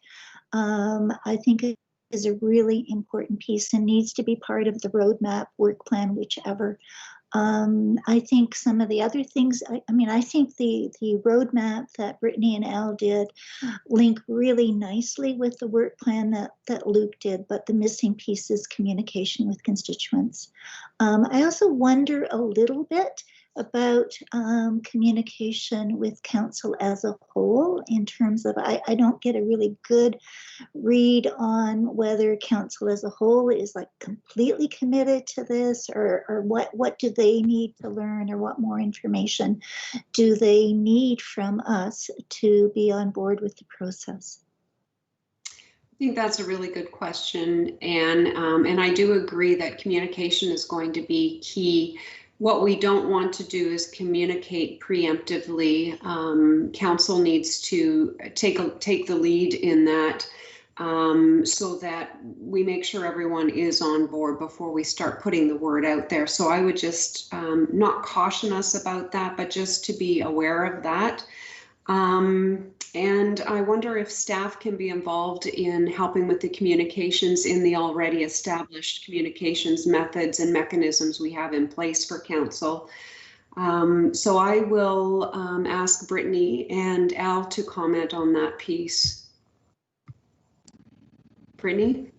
I think it is a really important piece and needs to be part of the roadmap, work plan, whichever. I think some of the other things, I think the roadmap that Brittany and Al did link really nicely with the work plan that Luke did, but the missing piece is communication with constituents. I also wonder a little bit about communication with council as a whole, in terms of, I don't get a really good read on whether council as a whole is like completely committed to this, or what do they need to learn, or what more information do they need from us to be on board with the process? I think that's a really good question, and I do agree that communication is going to be key. What we don't want to do is communicate preemptively. Council needs to take the lead in that, so that we make sure everyone is on board before we start putting the word out there. So I would just not caution us about that, but just to be aware of that. And I wonder if staff can be involved in helping with the communications in the already established communications methods and mechanisms we have in place for council. So I will ask Brittany and Al to comment on that piece. Brittany?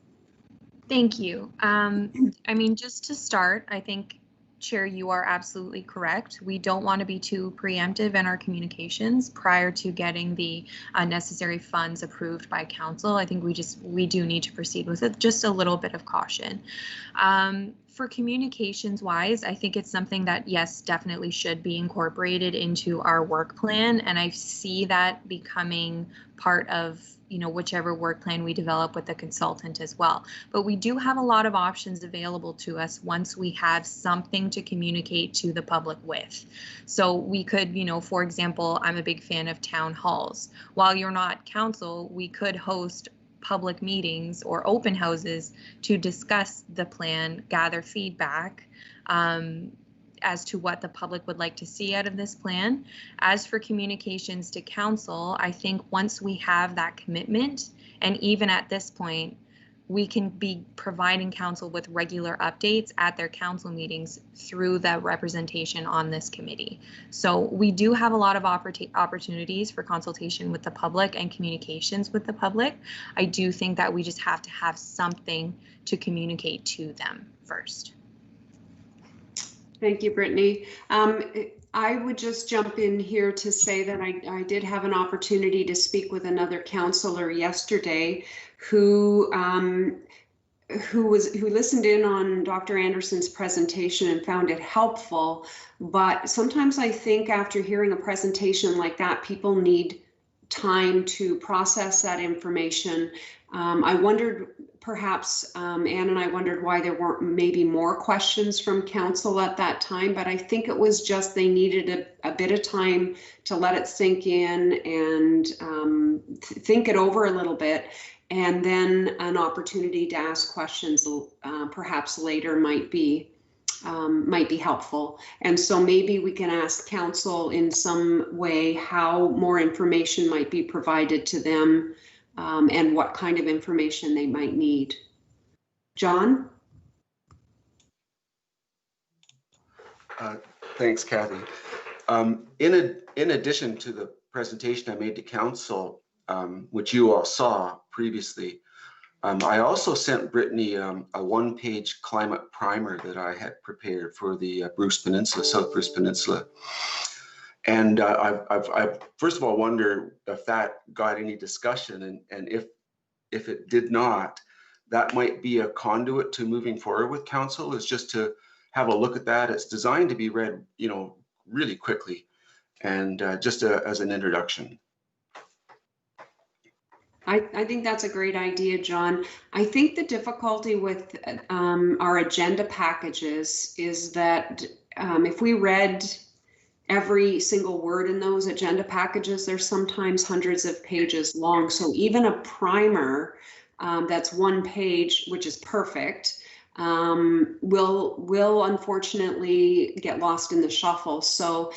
Thank you. I mean, just to start, I think, Chair, you are absolutely correct. We don't want to be too preemptive in our communications prior to getting the necessary funds approved by council. I think we do need to proceed with it, just a little bit of caution. For communications wise, I think it's something that, yes, definitely should be incorporated into our work plan. And I see that becoming part of, you know, whichever work plan we develop with the consultant as well. But we do have a lot of options available to us once we have something to communicate to the public with. So we could, you know, for example, I'm a big fan of town halls. While you're not council, we could host public meetings or open houses to discuss the plan, gather feedback as to what the public would like to see out of this plan. As for communications to council, I think once we have that commitment, and even at this point, we can be providing council with regular updates at their council meetings through the representation on this committee. So we do have a lot of opportunities for consultation with the public and communications with the public. I do think that we just have to have something to communicate to them first. Thank you, Brittany. I would just jump in here to say that I did have an opportunity to speak with another councillor yesterday who listened in on Dr. Anderson's presentation and found it helpful. But sometimes I think after hearing a presentation like that, people need time to process that information. I wondered, perhaps Anne and I wondered why there weren't maybe more questions from council at that time, but I think it was just they needed a bit of time to let it sink in and think it over a little bit. And then an opportunity to ask questions perhaps later might be helpful. And so maybe we can ask council in some way how more information might be provided to them and what kind of information they might need. John? Thanks, Kathy. In addition to the presentation I made to council, which you all saw previously, I also sent Brittany a one-page climate primer that I had prepared for the Bruce Peninsula, South Bruce Peninsula. And I first of all wonder if that got any discussion, and if it did not, that might be a conduit to moving forward with council, is just to have a look at that. It's designed to be read, you know, really quickly, and just as an introduction. I think that's a great idea, John. I think the difficulty with our agenda packages is that if we read every single word in those agenda packages, they're sometimes hundreds of pages long. So even a primer that's one page, which is perfect, will unfortunately get lost in the shuffle. So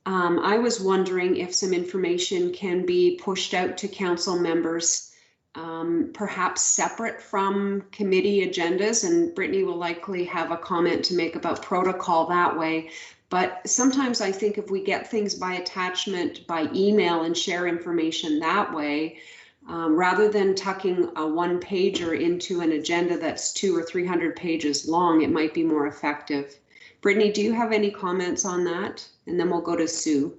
I was wondering if some information can be pushed out to council members, perhaps separate from committee agendas, and Brittany will likely have a comment to make about protocol that way. But sometimes I think if we get things by attachment by email and share information that way, rather than tucking a one-pager into an agenda that's 200 or 300 pages long, it might be more effective. Brittany, do you have any comments on that? And then we'll go to Sue.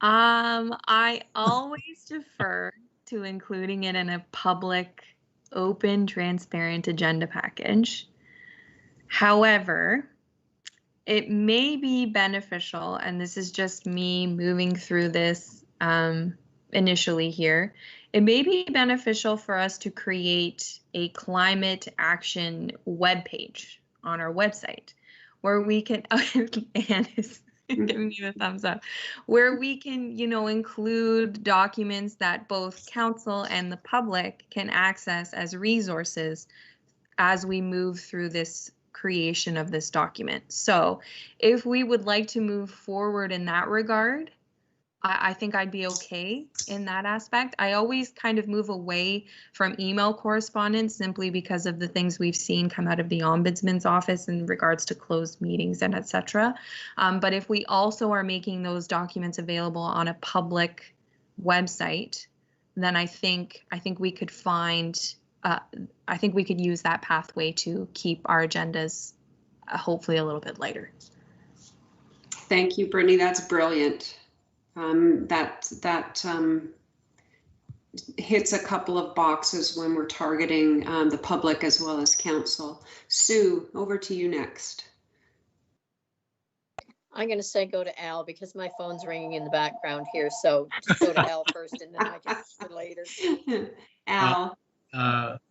I always defer to including it in a public, open, transparent agenda package. However, it may be beneficial, and this is just me moving through this initially here, it may be beneficial for us to create a climate action webpage on our website where we can, Anne is giving me the thumbs up, where we can, you know, include documents that both council and the public can access as resources as we move through this creation of this document. So if we would like to move forward in that regard, I think I'd be okay in that aspect. I always kind of move away from email correspondence simply because of the things we've seen come out of the Ombudsman's office in regards to closed meetings and etc. But if we also are making those documents available on a public website, then I think we could find, I think we could use that pathway to keep our agendas hopefully a little bit lighter. Thank you, Brittany. That's brilliant. That hits a couple of boxes when we're targeting the public as well as council. Sue, over to you next. I'm going to say go to Al because my phone's ringing in the background here. So just go to Al first and then I can answer later. Al.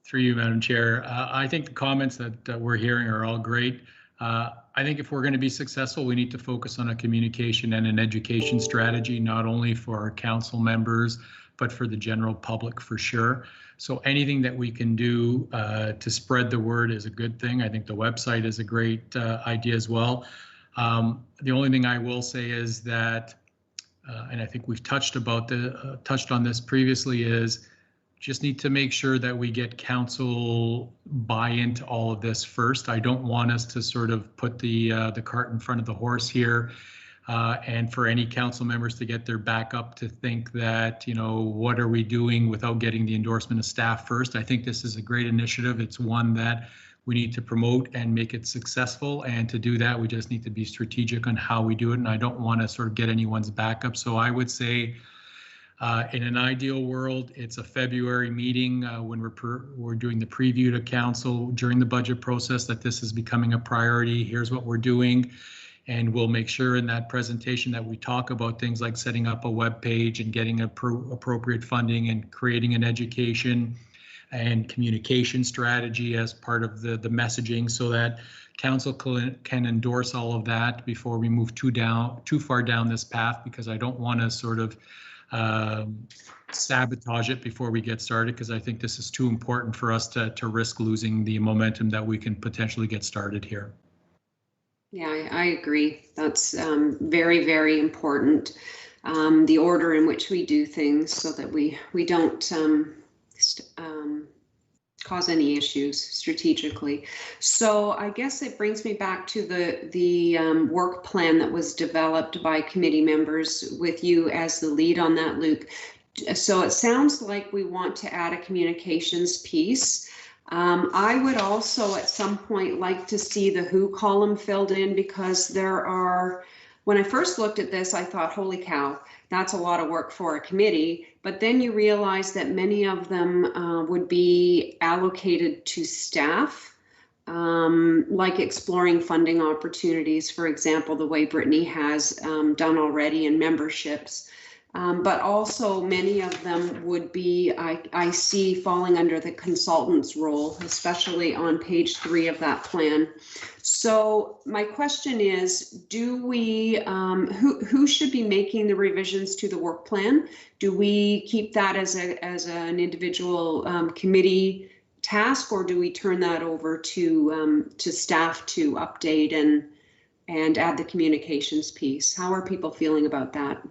Through you, Madam Chair. I think the comments that we're hearing are all great. I think if we're going to be successful, we need to focus on a communication and an education strategy, not only for our council members, but for the general public for sure. So anything that we can do to spread the word is a good thing. I think the website is a great idea as well. The only thing I will say is that, and I think we've touched on this previously, is just need to make sure that we get council buy-in to all of this first. I don't want us to sort of put the cart in front of the horse here, and for any council members to get their back up to think that, you know, what are we doing without getting the endorsement of staff first. I think this is a great initiative. It's one that we need to promote and make it successful. And to do that, we just need to be strategic on how we do it. And I don't want to sort of get anyone's back up. So I would say, in an ideal world, it's a February meeting when we're doing the preview to council during the budget process that this is becoming a priority. Here's what we're doing. And we'll make sure in that presentation that we talk about things like setting up a web page and getting appropriate funding and creating an education and communication strategy as part of the messaging, so that council can endorse all of that before we move too far down this path, because I don't want to sort of sabotage it before we get started, because I think this is too important for us to risk losing the momentum that we can potentially get started here. Yeah, I agree. That's very, very important. The order in which we do things so that we don't cause any issues strategically. So I guess it brings me back to the work plan that was developed by committee members with you as the lead on that, Luke. So it sounds like we want to add a communications piece. I would also at some point like to see the who column filled in, because there are, when I first looked at this, I thought, holy cow, that's a lot of work for a committee. But then you realize that many of them would be allocated to staff, like exploring funding opportunities, for example, the way Brittany has done already in memberships. But also many of them would be, I see, falling under the consultant's role, especially on page 3 of that plan. So my question is, do we, who should be making the revisions to the work plan? Do we keep that as an individual committee task, or do we turn that over to staff to update and add the communications piece? How are people feeling about that?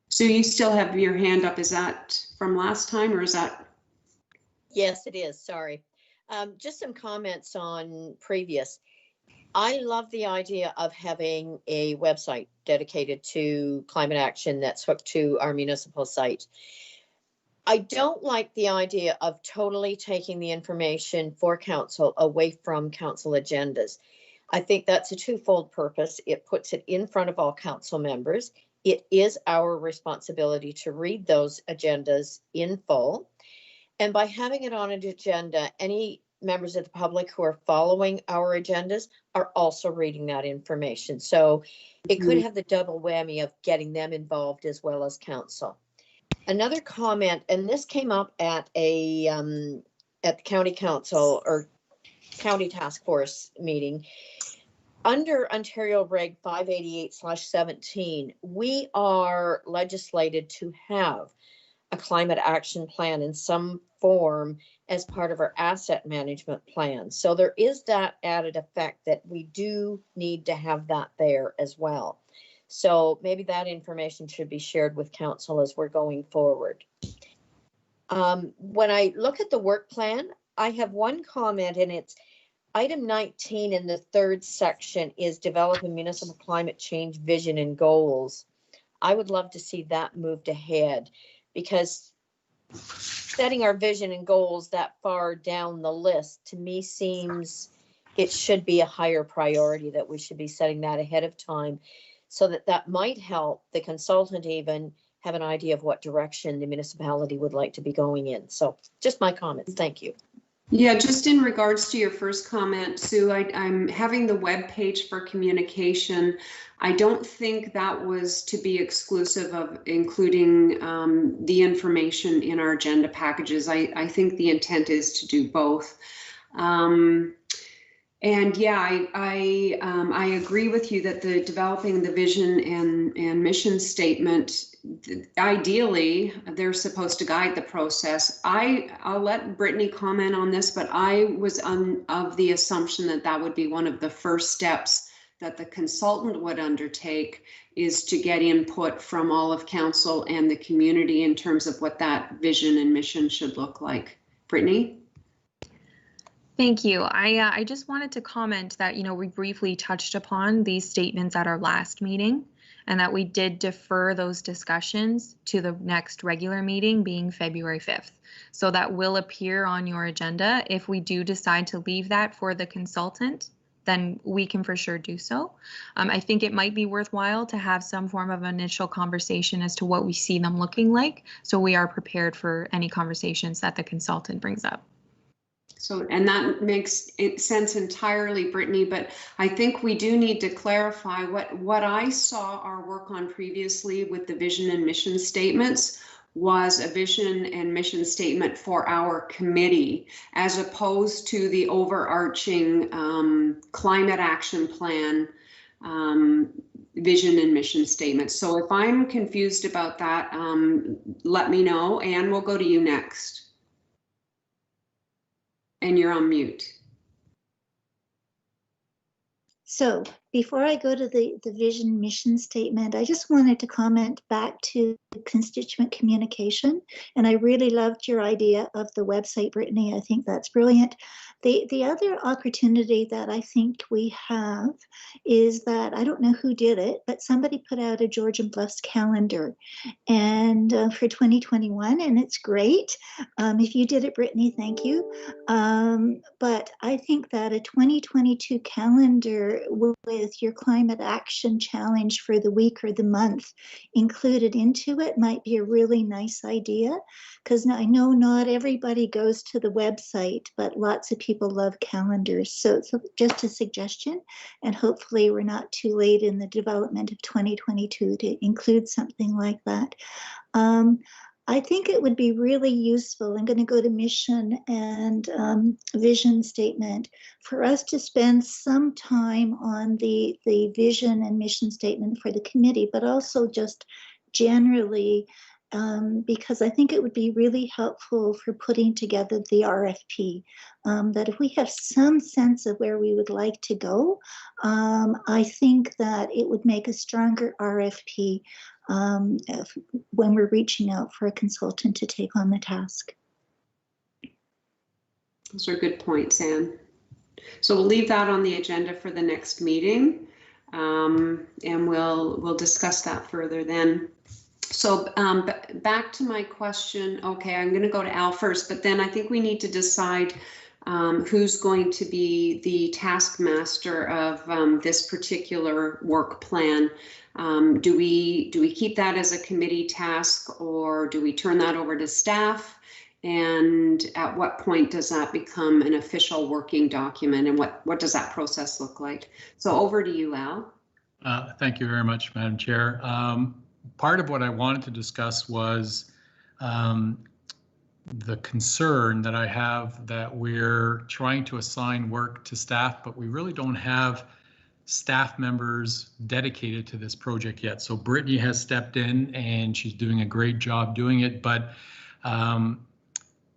So you still have your hand up. Is that from last time, or is that? Yes, it is. Sorry. Just some comments on previous. I love the idea of having a website dedicated to climate action that's hooked to our municipal site. I don't like the idea of totally taking the information for council away from council agendas. I think that's a twofold purpose. It puts it in front of all council members. It is our responsibility to read those agendas in full. And by having it on an agenda, any members of the public who are following our agendas are also reading that information. So it could have the double whammy of getting them involved as well as council. Another comment, and this came up at the county council or county task force meeting. Under Ontario Reg 588/17, we are legislated to have a climate action plan in some form as part of our asset management plan. So there is that added effect that we do need to have that there as well. So maybe that information should be shared with council as we're going forward. When I look at the work plan, I have one comment, and it's item 19 in the third section is develop a municipal climate change vision and goals. I would love to see that moved ahead, because setting our vision and goals that far down the list to me seems it should be a higher priority, that we should be setting that ahead of time, so that might help the consultant even have an idea of what direction the municipality would like to be going in. So just my comments. Thank you. Yeah, just in regards to your first comment, Sue, I'm having the web page for communication. I don't think that was to be exclusive of including the information in our agenda packages. I think the intent is to do both. And yeah, I agree with you that the developing the vision and mission statement, ideally, they're supposed to guide the process. I'll let Brittany comment on this, but I was of the assumption that that would be one of the first steps that the consultant would undertake, is to get input from all of council and the community in terms of what that vision and mission should look like. Brittany? Thank you. I just wanted to comment that, we briefly touched upon these statements at our last meeting, and that we did defer those discussions to the next regular meeting, being February 5th. So that will appear on your agenda. If we do decide to leave that for the consultant, then we can for sure do so. I think it might be worthwhile to have some form of initial conversation as to what we see them looking like, so we are prepared for any conversations that the consultant brings up. So, and that makes sense entirely, Brittany, but I think we do need to clarify what I saw our work on previously with the vision and mission statements was a vision and mission statement for our committee, as opposed to the overarching climate action plan vision and mission statement. So if I'm confused about that, let me know, and we'll go to you next. And you're on mute. So before I go to the vision mission statement, I just wanted to comment back to constituent communication. And I really loved your idea of the website, Brittany. I think that's brilliant. The other opportunity that I think we have is that, I don't know who did it, but somebody put out a Georgian Bluffs calendar and for 2021, and it's great. If you did it, Brittany, thank you. But I think that a 2022 calendar with your climate action challenge for the week or the month included into it might be a really nice idea, because I know not everybody goes to the website, but lots of people love calendars. So just a suggestion, and hopefully we're not too late in the development of 2022 to include something like that. I think it would be really useful. I'm going to go to mission and vision statement for us to spend some time on the vision and mission statement for the committee, but also just generally, because I think it would be really helpful for putting together the RFP, that if we have some sense of where we would like to go, I think that it would make a stronger RFP when we're reaching out for a consultant to take on the task. Those are good points, Anne. So we'll leave that on the agenda for the next meeting, and we'll discuss that further then. So back to my question. Okay, I'm going to go to Al first, but then I think we need to decide who's going to be the taskmaster of this particular work plan. Do we keep that as a committee task, or do we turn that over to staff? And at what point does that become an official working document, and what does that process look like? So over to you, Al. Thank you very much, Madam Chair. Part of what I wanted to discuss was the concern that I have that we're trying to assign work to staff, but we really don't have staff members dedicated to this project yet. So Brittany has stepped in and she's doing a great job doing it, but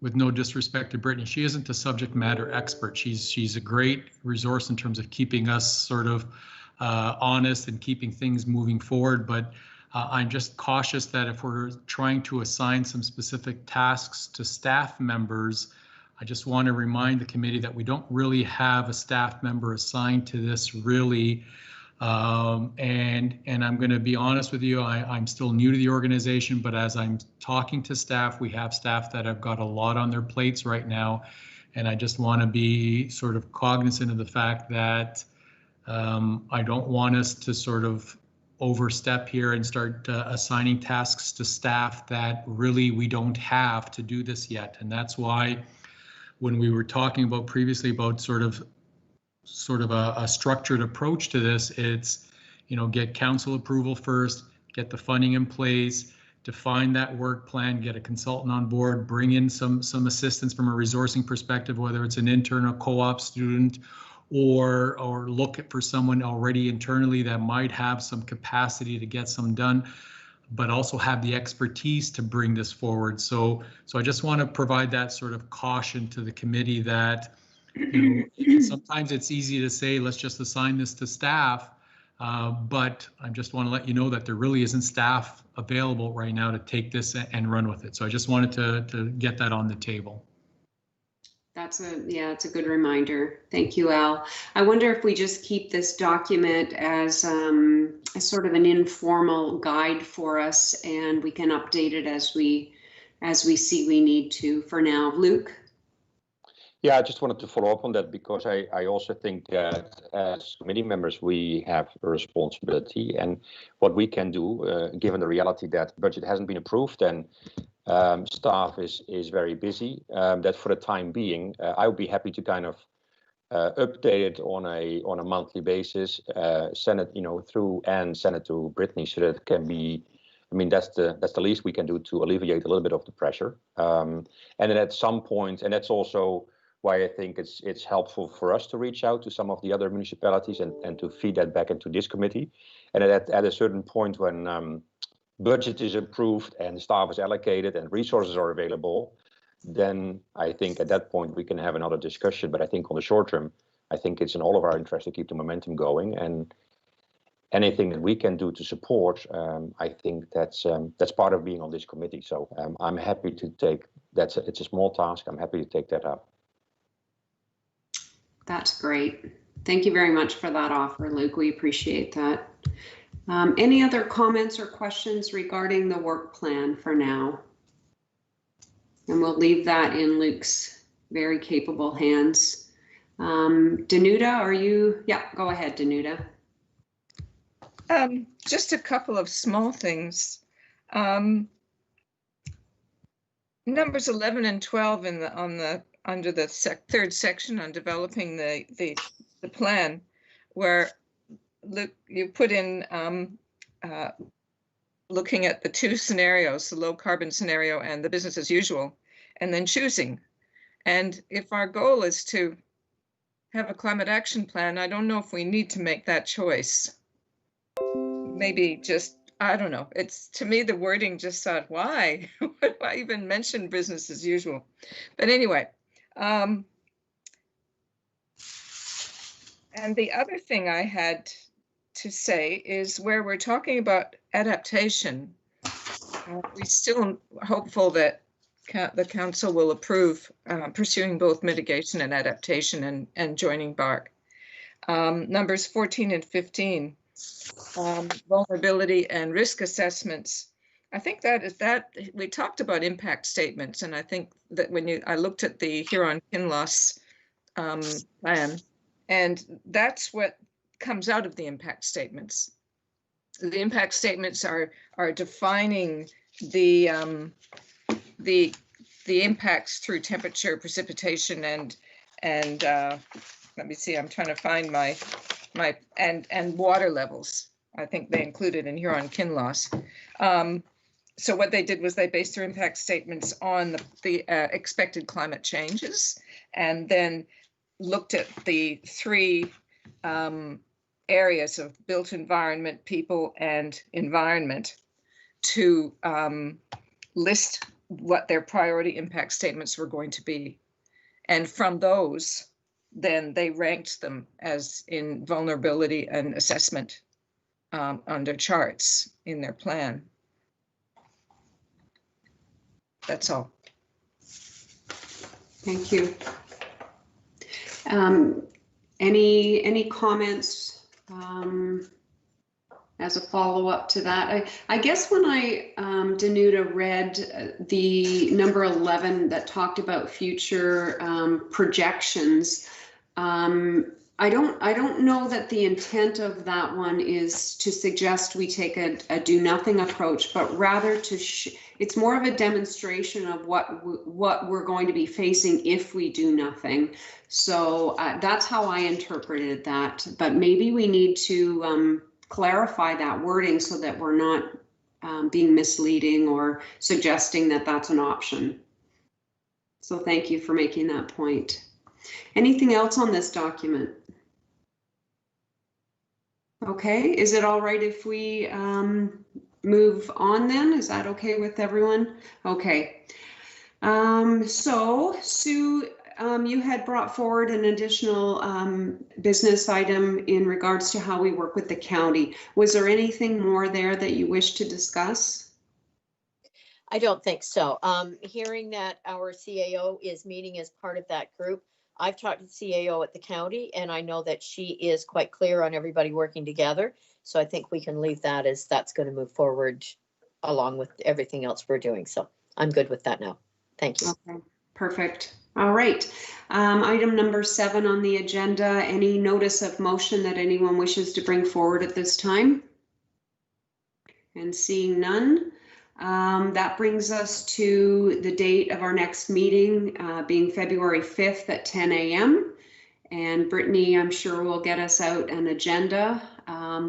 with no disrespect to Brittany, she isn't a subject matter expert. She's a great resource in terms of keeping us sort of honest and keeping things moving forward. But I'm just cautious that if we're trying to assign some specific tasks to staff members, I just want to remind the committee that we don't really have a staff member assigned to this really. And I'm going to be honest with you, I'm still new to the organization, but as I'm talking to staff, we have staff that have got a lot on their plates right now. And I just want to be sort of cognizant of the fact that I don't want us to sort of overstep here and start assigning tasks to staff that really we don't have to do this yet. And that's why when we were talking about previously about sort of a structured approach to this, it's, you know, get council approval first, get the funding in place, define that work plan, get a consultant on board, bring in some assistance from a resourcing perspective, whether it's an intern, a co-op student, or look for someone already internally that might have some capacity to get some done, but also have the expertise to bring this forward. So I just want to provide that sort of caution to the committee that, you know, sometimes it's easy to say, let's just assign this to staff, but I just want to let you know that there really isn't staff available right now to take this and run with it. So I just wanted to get that on the table. It's a good reminder. Thank you, Al. I wonder if we just keep this document as sort of an informal guide for us, and we can update it as we see we need to. For now, Luke. Yeah, I just wanted to follow up on that because I also think that as committee members, we have a responsibility, and what we can do, given the reality that budget hasn't been approved and staff is very busy, that for the time being, I would be happy to kind of update it on a monthly basis, send it, you know, through and send it to Brittany so that it can be. I mean, that's the least we can do to alleviate a little bit of the pressure. And then at some point, and that's also why I think it's helpful for us to reach out to some of the other municipalities and to feed that back into this committee. And at a certain point when budget is approved and staff is allocated and resources are available, then I think at that point we can have another discussion. But I think on the short term, I think it's in all of our interest to keep the momentum going, and anything that we can do to support, I think that's part of being on this committee. So I'm happy to take that. It's a small task. I'm happy to take that up. That's great. Thank you very much for that offer, Luke. We appreciate that. Any other comments or questions regarding the work plan for now? And we'll leave that in Luke's very capable hands. Danuta, are you? Yeah, go ahead, Danuta. Just a couple of small things. Numbers 11 and 12 under the third section on developing the plan, where you put in looking at the two scenarios, the low carbon scenario and the business as usual, and then choosing. And if our goal is to have a climate action plan, I don't know if we need to make that choice. Maybe just, I don't know. It's, to me, the wording just thought, why? Why even mention business as usual? But anyway, and the other thing I had to say is where we're talking about adaptation, we're still hopeful that the council will approve pursuing both mitigation and adaptation and joining BARC. Numbers 14 and 15, vulnerability and risk assessments. I think that we talked about impact statements, and I think that when I looked at the Huron-Kinloss plan, and that's what comes out of the impact statements. The impact statements are defining the impacts through temperature, precipitation, and let me see. I'm trying to find my and water levels. I think they included in Huron-Kinloss. So what they did was they based their impact statements on the expected climate changes, and then looked at the three areas of built environment, people, and environment to list what their priority impact statements were going to be. And from those, then they ranked them as in vulnerability and assessment under charts in their plan. That's all. Thank you. Any comments as a follow-up to that? I guess when Danuta read the number 11 that talked about future projections, I don't know that the intent of that one is to suggest we take a do nothing approach, but rather to it's more of a demonstration of what we're going to be facing if we do nothing. So that's how I interpreted that. But maybe we need to clarify that wording so that we're not being misleading or suggesting that that's an option. So thank you for making that point. Anything else on this document? Okay, is it all right if we move on then? Is that okay with everyone? Okay. So Sue, you had brought forward an additional business item in regards to how we work with the county. Was there anything more there that you wish to discuss? I don't think so. Hearing that our CAO is meeting as part of that group, I've talked to the CAO at the county, and I know that she is quite clear on everybody working together. So I think we can leave that as that's going to move forward along with everything else we're doing. So I'm good with that now. Thank you. Okay, perfect. All right. Item number 7 on the agenda. Any notice of motion that anyone wishes to bring forward at this time? And seeing none. That brings us to the date of our next meeting, being February 5th at 10 a.m. And Brittany, I'm sure, will get us out an agenda.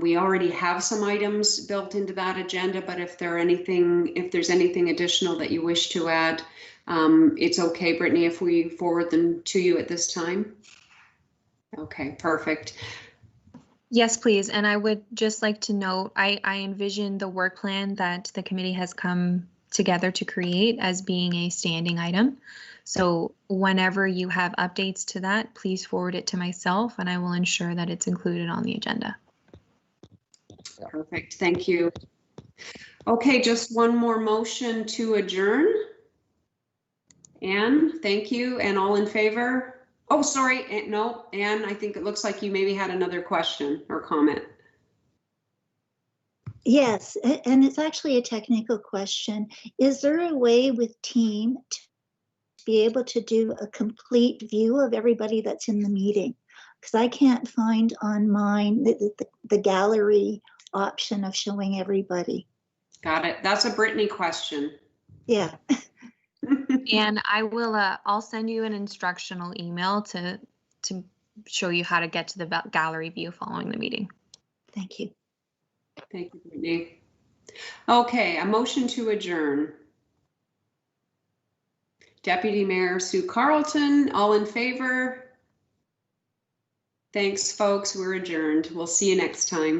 We already have some items built into that agenda, but if there's anything additional that you wish to add, it's okay, Brittany, if we forward them to you at this time. Okay, perfect. Yes, please. And I would just like to note, I envision the work plan that the committee has come together to create as being a standing item. So whenever you have updates to that, please forward it to myself and I will ensure that it's included on the agenda. Perfect. Thank you. Okay, just one more motion to adjourn. Anne, thank you. And all in favor? Oh, sorry. No, Anne, I think it looks like you maybe had another question or comment. Yes, and it's actually a technical question. Is there a way with Team to be able to do a complete view of everybody that's in the meeting? Because I can't find on mine the gallery option of showing everybody. Got it. That's a Brittany question. Yeah. And I will, I'll send you an instructional email to show you how to get to the gallery view following the meeting. Thank you. Thank you, Brittany. Okay, a motion to adjourn. Deputy Mayor Sue Carlton, all in favor? Thanks, folks. We're adjourned. We'll see you next time.